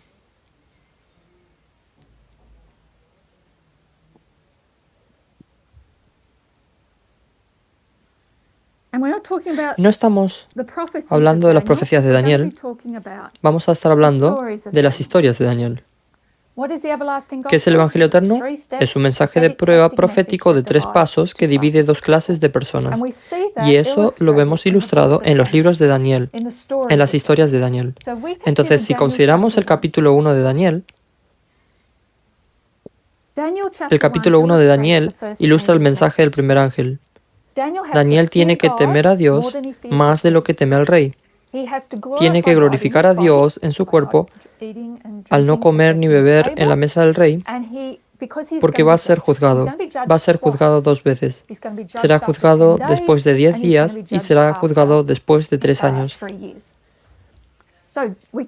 No estamos hablando de las profecías de Daniel, vamos a estar hablando de las historias de Daniel. ¿Qué es el Evangelio eterno? Es un mensaje de prueba profético de 3 pasos que divide 2 clases de personas. Y eso lo vemos ilustrado en los libros de Daniel, en las historias de Daniel. Entonces, si consideramos el capítulo 1 de Daniel, el capítulo 1 de Daniel ilustra el mensaje del primer ángel. Daniel tiene que temer a Dios más de lo que teme al rey. Tiene que glorificar a Dios en su cuerpo al no comer ni beber en la mesa del rey, porque va a ser juzgado. Va a ser juzgado 2 veces. Será juzgado después de 10 días y será juzgado después de 3 años.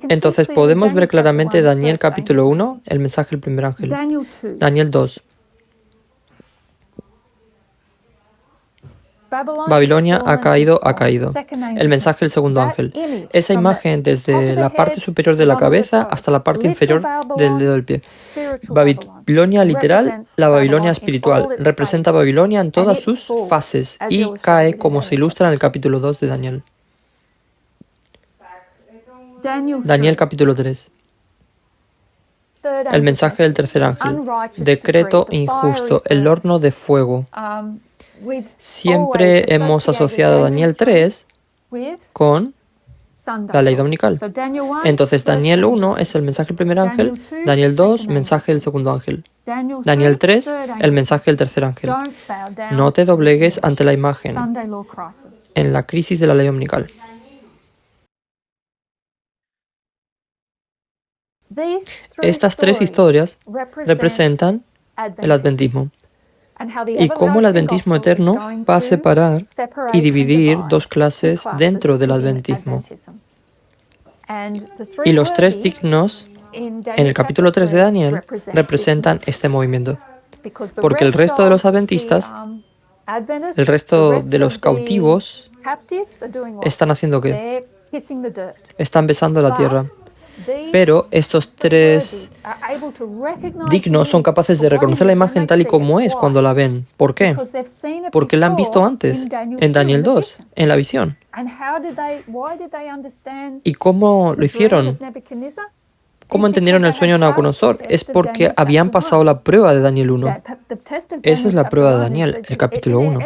Entonces podemos ver claramente Daniel capítulo 1, el mensaje del primer ángel. Daniel 2. Babilonia ha caído, ha caído. El mensaje del segundo ángel. Esa imagen desde la parte superior de la cabeza hasta la parte inferior del dedo del pie. Babilonia literal, la Babilonia espiritual. Representa a Babilonia en todas sus fases y cae como se ilustra en el capítulo 2 de Daniel. Daniel capítulo 3. El mensaje del tercer ángel. Decreto injusto, el horno de fuego. Siempre hemos asociado a Daniel 3 con la ley dominical. Entonces Daniel 1 es el mensaje del primer ángel, Daniel 2, mensaje del segundo ángel. Daniel 3, el mensaje del tercer ángel. No te doblegues ante la imagen en la crisis de la ley dominical. Estas tres historias representan el adventismo y cómo el adventismo eterno va a separar y dividir dos clases dentro del adventismo. Y los tres dignos en el capítulo 3 de Daniel representan este movimiento. Porque el resto de los adventistas, el resto de los cautivos, están haciendo ¿qué? Están besando la tierra. Pero estos tres dignos son capaces de reconocer la imagen tal y como es cuando la ven. ¿Por qué? Porque la han visto antes, en Daniel 2, en la visión. ¿Y cómo lo hicieron? ¿Cómo entendieron el sueño de Nabucodonosor? Es porque habían pasado la prueba de Daniel 1. Esa es la prueba de Daniel, el capítulo 1.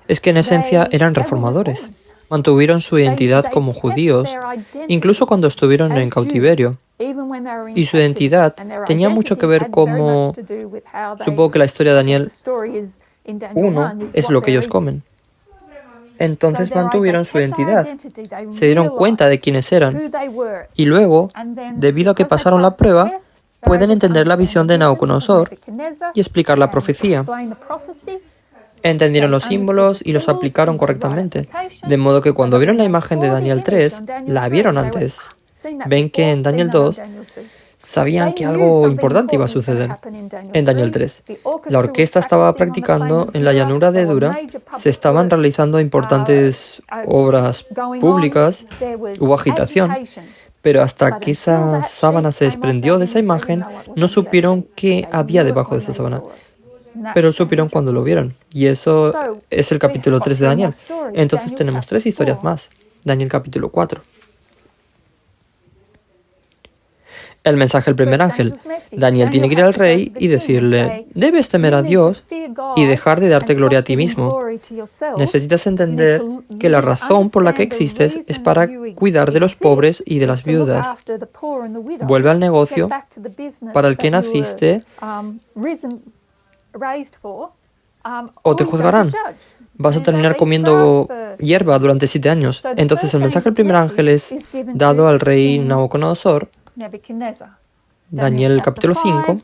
Es que en esencia eran reformadores. Mantuvieron su identidad como judíos, incluso cuando estuvieron en cautiverio. Y su identidad tenía mucho que ver como... Supongo que la historia de Daniel 1 es lo que ellos comen. Entonces mantuvieron su identidad, se dieron cuenta de quiénes eran. Y luego, debido a que pasaron la prueba, pueden entender la visión de Nabucodonosor y explicar la profecía. Entendieron los símbolos y los aplicaron correctamente, de modo que cuando vieron la imagen de Daniel 3, la vieron antes. Ven que en Daniel 2 sabían que algo importante iba a suceder. En Daniel 3, la orquesta estaba practicando en la llanura de Dura, se estaban realizando importantes obras públicas, hubo agitación, pero hasta que esa sábana se desprendió de esa imagen, no supieron qué había debajo de esa sábana. Pero supieron cuando lo vieron. Y eso es el capítulo 3 de Daniel. Entonces tenemos tres historias más. Daniel capítulo 4. El mensaje del primer ángel. Daniel tiene que ir al rey y decirle, debes temer a Dios y dejar de darte gloria a ti mismo. Necesitas entender que la razón por la que existes es para cuidar de los pobres y de las viudas. Vuelve al negocio para el que naciste o te juzgarán. Vas a terminar comiendo hierba durante 7 años. Entonces el mensaje del primer ángel es dado al rey Nabucodonosor. Daniel capítulo 5.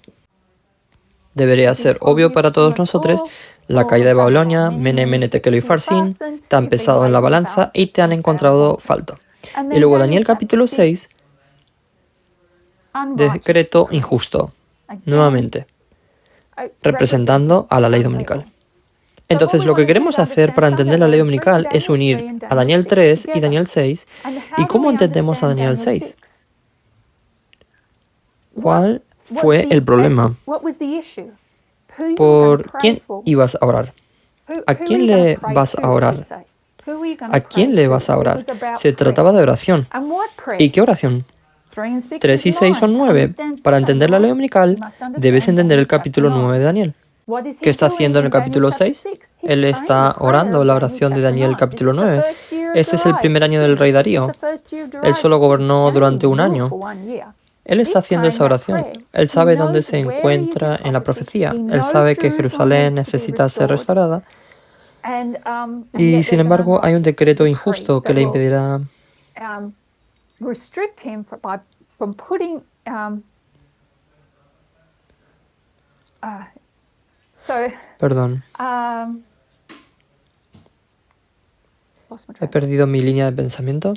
Debería ser obvio para todos nosotros. La caída de Babilonia, Mene, Mene, Tekel y Farsin, te han pesado en la balanza y te han encontrado falta. Y luego Daniel capítulo 6, decreto injusto, nuevamente, representando a la ley dominical. Entonces, lo que queremos hacer para entender la ley dominical es unir a Daniel 3 y Daniel 6. ¿Y cómo entendemos a Daniel 6? ¿Cuál fue el problema? ¿Por quién ibas a orar? ¿A quién le vas a orar? ¿A quién le vas a orar? Se trataba de oración. ¿Y qué oración? 3 y 6 son 9. Para entender la ley dominical, debes entender el capítulo 9 de Daniel. ¿Qué está haciendo en el capítulo 6? Él está orando la oración de Daniel capítulo 9. Este es el primer año del rey Darío. Él solo gobernó durante 1 año. Él está haciendo esa oración. Él sabe dónde se encuentra en la profecía. Él sabe que Jerusalén necesita ser restaurada. Y sin embargo, hay un decreto injusto que le impedirá Perdón. He perdido mi línea de pensamiento.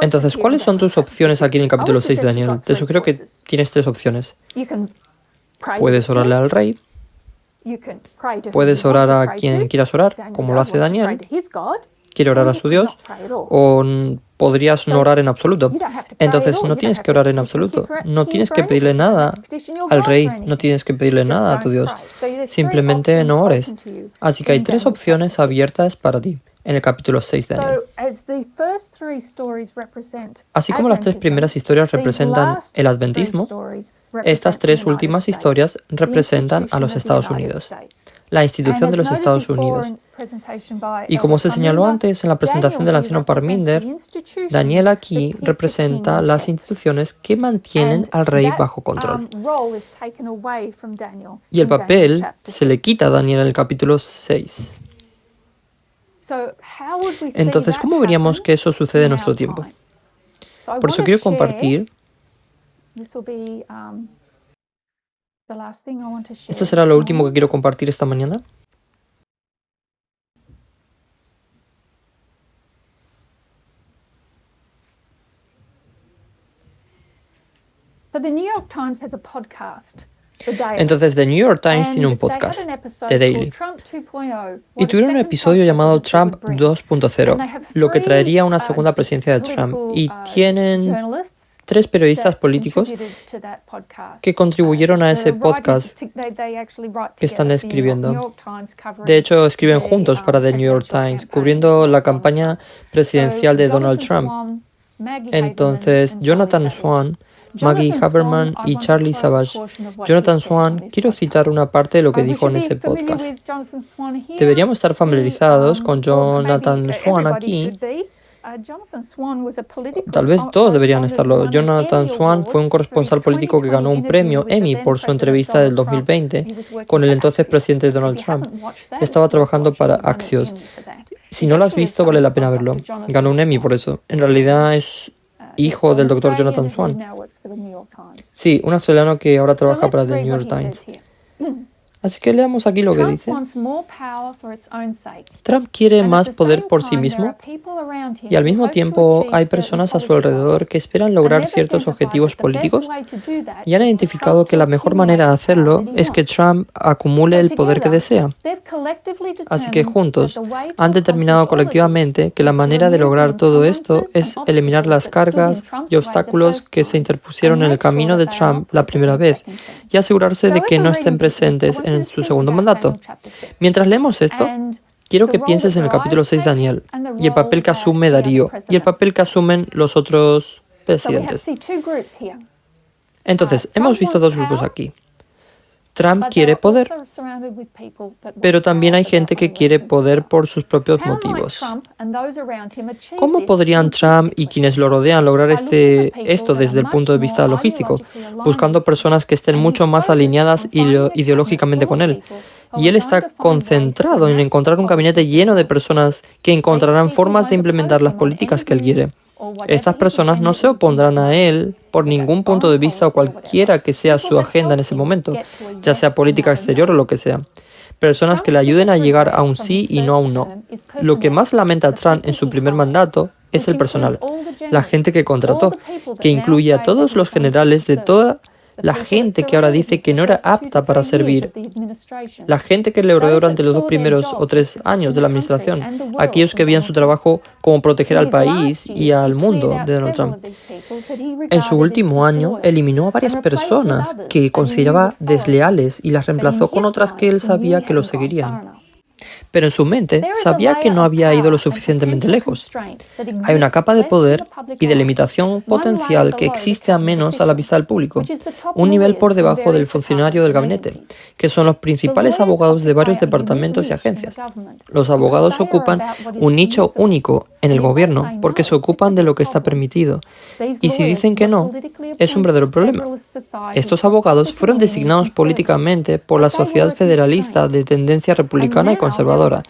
Entonces, ¿cuáles son tus opciones aquí en el capítulo 6 de Daniel? Te sugiero que tienes 3 opciones. Puedes orarle al rey, Puedes orar a quien quieras orar, como lo hace Daniel. Quiere orar a su Dios, o podrías no orar en absoluto. Entonces no tienes que orar en absoluto. No tienes que pedirle nada al rey, no tienes que pedirle nada a tu Dios. Simplemente no ores. Así que hay 3 opciones abiertas para ti en el capítulo 6 de Daniel. Así como las 3 primeras historias representan el adventismo, estas 3 últimas historias representan a los Estados Unidos, la institución de los Estados Unidos. Y como se señaló antes en la presentación del anciano Parminder, Daniel aquí representa las instituciones que mantienen al rey bajo control. Y el papel se le quita a Daniel en el capítulo 6. Entonces, ¿cómo veríamos que eso sucede en nuestro tiempo? Por eso quiero compartir. Esto será lo último que quiero compartir esta mañana. Entonces, The New York Times tiene un podcast, The Daily, y tuvieron un episodio llamado Trump 2.0, lo que traería una segunda presidencia de Trump, y tienen 3 periodistas políticos que contribuyeron a ese podcast que están escribiendo. De hecho, escriben juntos para The New York Times, cubriendo la campaña presidencial de Donald Trump. Entonces, Jonathan Swan, Maggie Haberman y Charlie Savage. Jonathan Swan, quiero citar una parte de lo que dijo en ese podcast. Deberíamos estar familiarizados con Jonathan Swan aquí. Tal vez todos deberían estarlo. Jonathan Swan fue un corresponsal político que ganó un premio Emmy por su entrevista del 2020 con el entonces presidente Donald Trump. Estaba trabajando para Axios. Si no lo has visto, vale la pena verlo. Ganó un Emmy por eso. En realidad es hijo del doctor Jonathan Swan. Sí, un australiano que ahora trabaja para The New York Times. Así que leamos aquí lo que dice. Trump quiere más poder por sí mismo y al mismo tiempo hay personas a su alrededor que esperan lograr ciertos objetivos políticos y han identificado que la mejor manera de hacerlo es que Trump acumule el poder que desea. Así que juntos han determinado colectivamente que la manera de lograr todo esto es eliminar las cargas y obstáculos que se interpusieron en el camino de Trump la primera vez y asegurarse de que no estén presentes en su segundo mandato. Mientras leemos esto, quiero que pienses en el capítulo 6 de Daniel y el papel que asume Darío y el papel que asumen los otros presidentes. Entonces, hemos visto 2 grupos aquí. Trump quiere poder, pero también hay gente que quiere poder por sus propios motivos. ¿Cómo podrían Trump y quienes lo rodean lograr esto desde el punto de vista logístico? Buscando personas que estén mucho más alineadas ideológicamente con él. Y él está concentrado en encontrar un gabinete lleno de personas que encontrarán formas de implementar las políticas que él quiere. Estas personas no se opondrán a él por ningún punto de vista o cualquiera que sea su agenda en ese momento, ya sea política exterior o lo que sea. Personas que le ayuden a llegar a un sí y no a un no. Lo que más lamenta Trump en su primer mandato es el personal, la gente que contrató, que incluye a todos los generales de toda la gente que ahora dice que no era apta para servir, la gente que le rodeó durante los 2 primeros o 3 años de la administración, aquellos que veían su trabajo como proteger al país y al mundo de Donald Trump. En su último año, eliminó a varias personas que consideraba desleales y las reemplazó con otras que él sabía que lo seguirían. Pero en su mente sabía que no había ido lo suficientemente lejos. Hay una capa de poder y de limitación potencial que existe a menos a la vista del público, un nivel por debajo del funcionario del gabinete, que son los principales abogados de varios departamentos y agencias. Los abogados ocupan un nicho único en el gobierno porque se ocupan de lo que está permitido. Y si dicen que no, es un verdadero problema. Estos abogados fueron designados políticamente por la sociedad federalista de tendencia republicana y conservadora,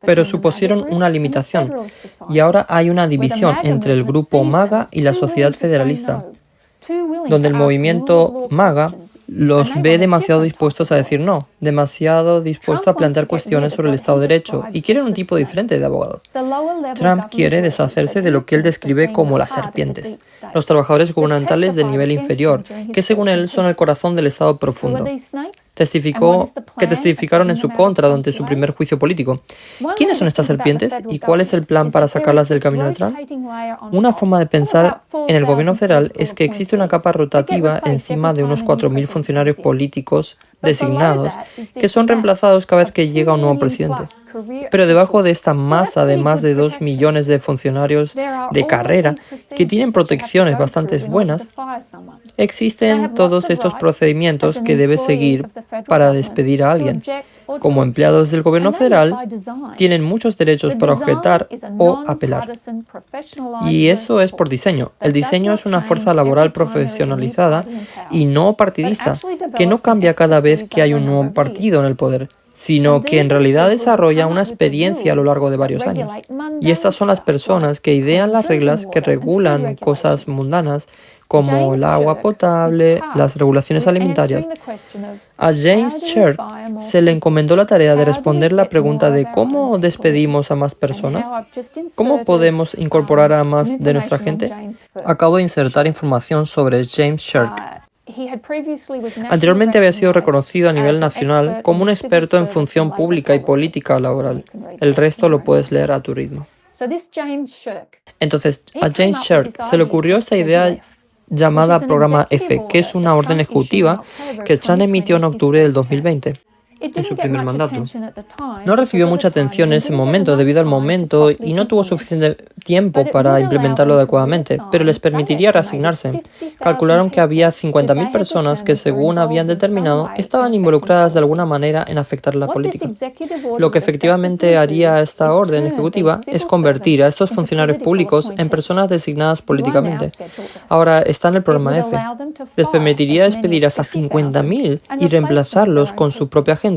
pero supusieron una limitación, y ahora hay una división entre el grupo MAGA y la sociedad federalista, donde el movimiento MAGA los ve demasiado dispuestos a decir no, demasiado dispuestos a plantear cuestiones sobre el Estado de Derecho, y quieren un tipo diferente de abogado. Trump quiere deshacerse de lo que él describe como las serpientes, los trabajadores gubernamentales de nivel inferior, que según él son el corazón del Estado profundo. que testificaron en su contra durante su primer juicio político. ¿Quiénes son estas serpientes y cuál es el plan para sacarlas del camino de Trump? Una forma de pensar en el gobierno federal es que existe una capa rotativa encima de unos 4.000 funcionarios políticos designados que son reemplazados cada vez que llega un nuevo presidente. Pero debajo de esta masa de más de 2 millones de funcionarios de carrera que tienen protecciones bastante buenas, existen todos estos procedimientos que debe seguir para despedir a alguien. Como empleados del gobierno federal, tienen muchos derechos para objetar o apelar. Y eso es por diseño. El diseño es una fuerza laboral profesionalizada y no partidista, que no cambia cada vez que hay un nuevo partido en el poder, sino que en realidad desarrolla una experiencia a lo largo de varios años. Y estas son las personas que idean las reglas que regulan cosas mundanas, como el agua potable, las regulaciones alimentarias. A James Shirk se le encomendó la tarea de responder la pregunta de ¿cómo despedimos a más personas? ¿Cómo podemos incorporar a más de nuestra gente? Acabo de insertar información sobre James Shirk. Anteriormente había sido reconocido a nivel nacional como un experto en función pública y política laboral. El resto lo puedes leer a tu ritmo. Entonces, a James Shirk se le ocurrió esta idea llamada Programa F, que es una orden ejecutiva que Trump emitió en octubre del 2020. En su primer mandato. No recibió mucha atención en ese momento debido al momento y no tuvo suficiente tiempo para implementarlo adecuadamente, pero les permitiría reasignarse. Calcularon que había 50.000 personas que, según habían determinado, estaban involucradas de alguna manera en afectar la política. Lo que efectivamente haría esta orden ejecutiva es convertir a estos funcionarios públicos en personas designadas políticamente. Ahora está en el programa F. Les permitiría despedir hasta 50.000 y reemplazarlos con su propia gente.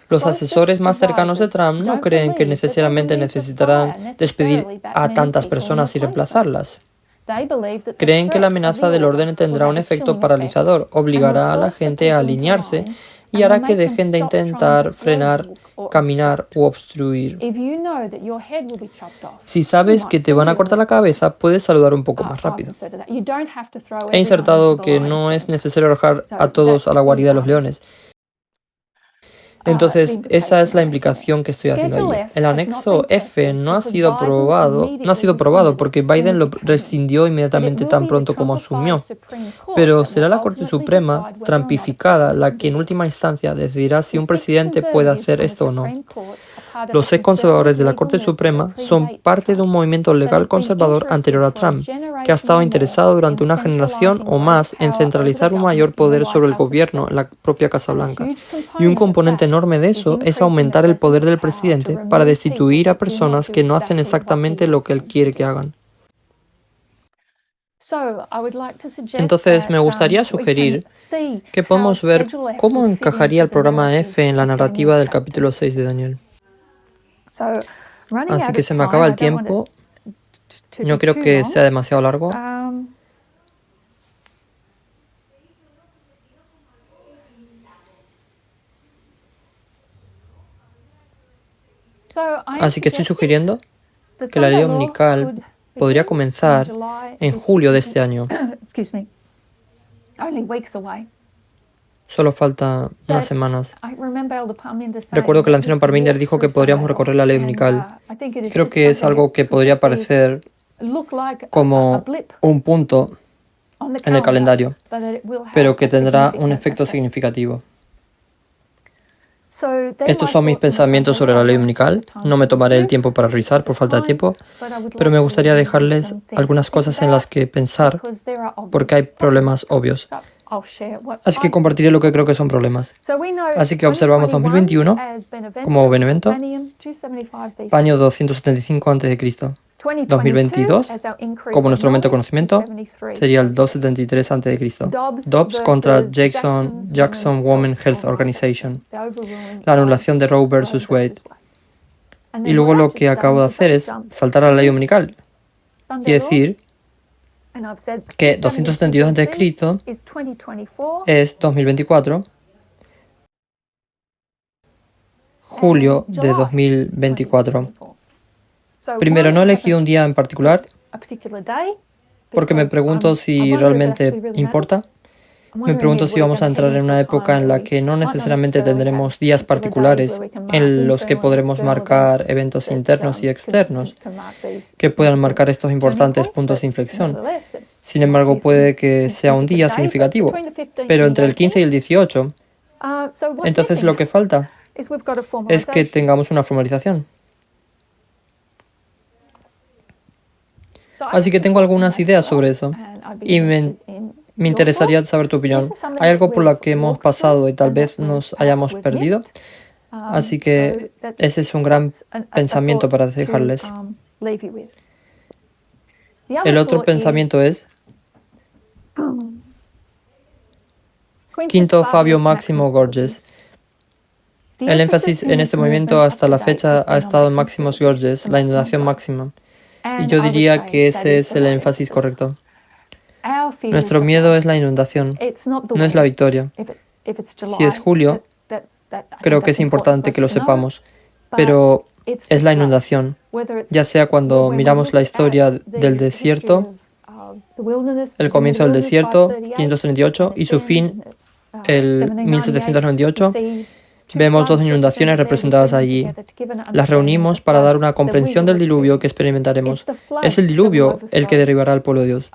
Los asesores más cercanos de Trump no creen que necesariamente necesitarán despedir a tantas personas y reemplazarlas. Creen que la amenaza del orden tendrá un efecto paralizador, obligará a la gente a alinearse y hará que dejen de intentar frenar, caminar u obstruir. Si sabes que te van a cortar la cabeza, puedes saludar un poco más rápido. He insertado que no es necesario arrojar a todos a la guarida de los leones. Entonces, esa es la implicación que estoy haciendo allí. El anexo F no ha sido aprobado porque Biden lo rescindió inmediatamente tan pronto como asumió. Pero será la Corte Suprema, trampificada, la que en última instancia decidirá si un presidente puede hacer esto o no. Los ex conservadores de la Corte Suprema son parte de un movimiento legal conservador anterior a Trump, que ha estado interesado durante una generación o más en centralizar un mayor poder sobre el gobierno en la propia Casa Blanca. Y un componente enorme de eso es aumentar el poder del presidente para destituir a personas que no hacen exactamente lo que él quiere que hagan. Entonces, me gustaría sugerir que podamos ver cómo encajaría el programa F en la narrativa del capítulo 6 de Daniel. Así que se me acaba el tiempo. No creo que sea demasiado largo. Así que estoy sugiriendo que la ley dominical podría comenzar en julio de este año. Solo falta unas semanas. Recuerdo que el anciano Parminder dijo que podríamos recorrer la ley dominical. Creo que es algo que podría parecer como un punto en el calendario, pero que tendrá un efecto significativo. Estos son mis pensamientos sobre la ley dominical. No me tomaré el tiempo para revisar por falta de tiempo, pero me gustaría dejarles algunas cosas en las que pensar porque hay problemas obvios. Así que compartiré lo que creo que son problemas. Así que observamos 2021 como buen evento, año 275 a.C. 2022, como nuestro momento de conocimiento, sería el 273 a.C. Dobbs contra Jackson Women's Health Organization. La anulación de Roe versus Wade. Y luego lo que acabo de hacer es saltar a la ley dominical y decir que 272 a.C. es 2024, julio de 2024. Primero, no he elegido un día en particular porque me pregunto si realmente importa. Me pregunto si vamos a entrar en una época en la que no necesariamente tendremos días particulares en los que podremos marcar eventos internos y externos que puedan marcar estos importantes puntos de inflexión. Sin embargo, puede que sea un día significativo, pero entre el 15 y el 18, entonces lo que falta es que tengamos una formalización. Así que tengo algunas ideas sobre eso y me interesaría saber tu opinión. ¿Hay algo por lo que hemos pasado y tal vez nos hayamos perdido? Así que ese es un gran pensamiento para dejarles. El otro pensamiento es Quinto Fabio Máximo Gorges. El énfasis en este movimiento hasta la fecha ha estado en Máximos Gorges, la inundación máxima. Y yo diría que ese es el énfasis correcto. Nuestro miedo es la inundación, no es la victoria. Si es julio, creo que es importante que lo sepamos, pero es la inundación, ya sea cuando miramos la historia del desierto, el comienzo del desierto, 538, y su fin, el 1798, vemos dos inundaciones representadas allí. Las reunimos para dar una comprensión del diluvio que experimentaremos. Es el diluvio el que derribará al pueblo de Dios.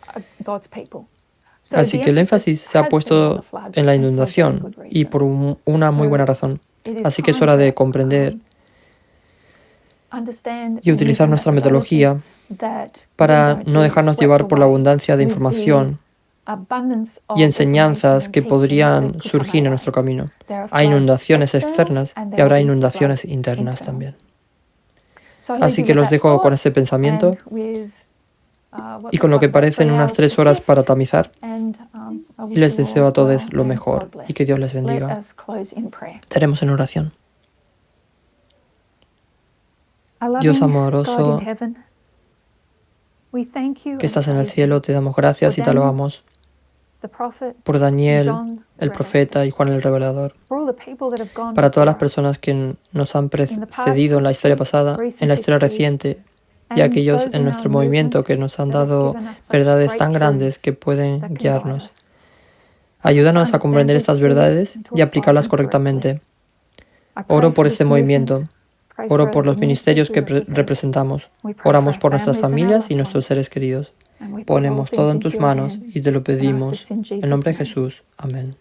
Así que el énfasis se ha puesto en la inundación y por una muy buena razón. Así que es hora de comprender y utilizar nuestra metodología para no dejarnos llevar por la abundancia de información y enseñanzas que podrían surgir en nuestro camino. Hay inundaciones externas y habrá inundaciones internas también. Así que los dejo con este pensamiento y con lo que parecen unas 3 horas para tamizar. Y les deseo a todos lo mejor y que Dios les bendiga. Estaremos en oración. Dios amoroso, que estás en el cielo, te damos gracias y te alabamos por Daniel, el profeta, y Juan el revelador, para todas las personas que nos han precedido en la historia pasada, en la historia reciente, y aquellos en nuestro movimiento que nos han dado verdades tan grandes que pueden guiarnos. Ayúdanos a comprender estas verdades y aplicarlas correctamente. Oro por este movimiento. Oro por los ministerios que representamos. Oramos por nuestras familias y nuestros seres queridos. Ponemos todo en tus manos y te lo pedimos. En nombre de Jesús. Amén.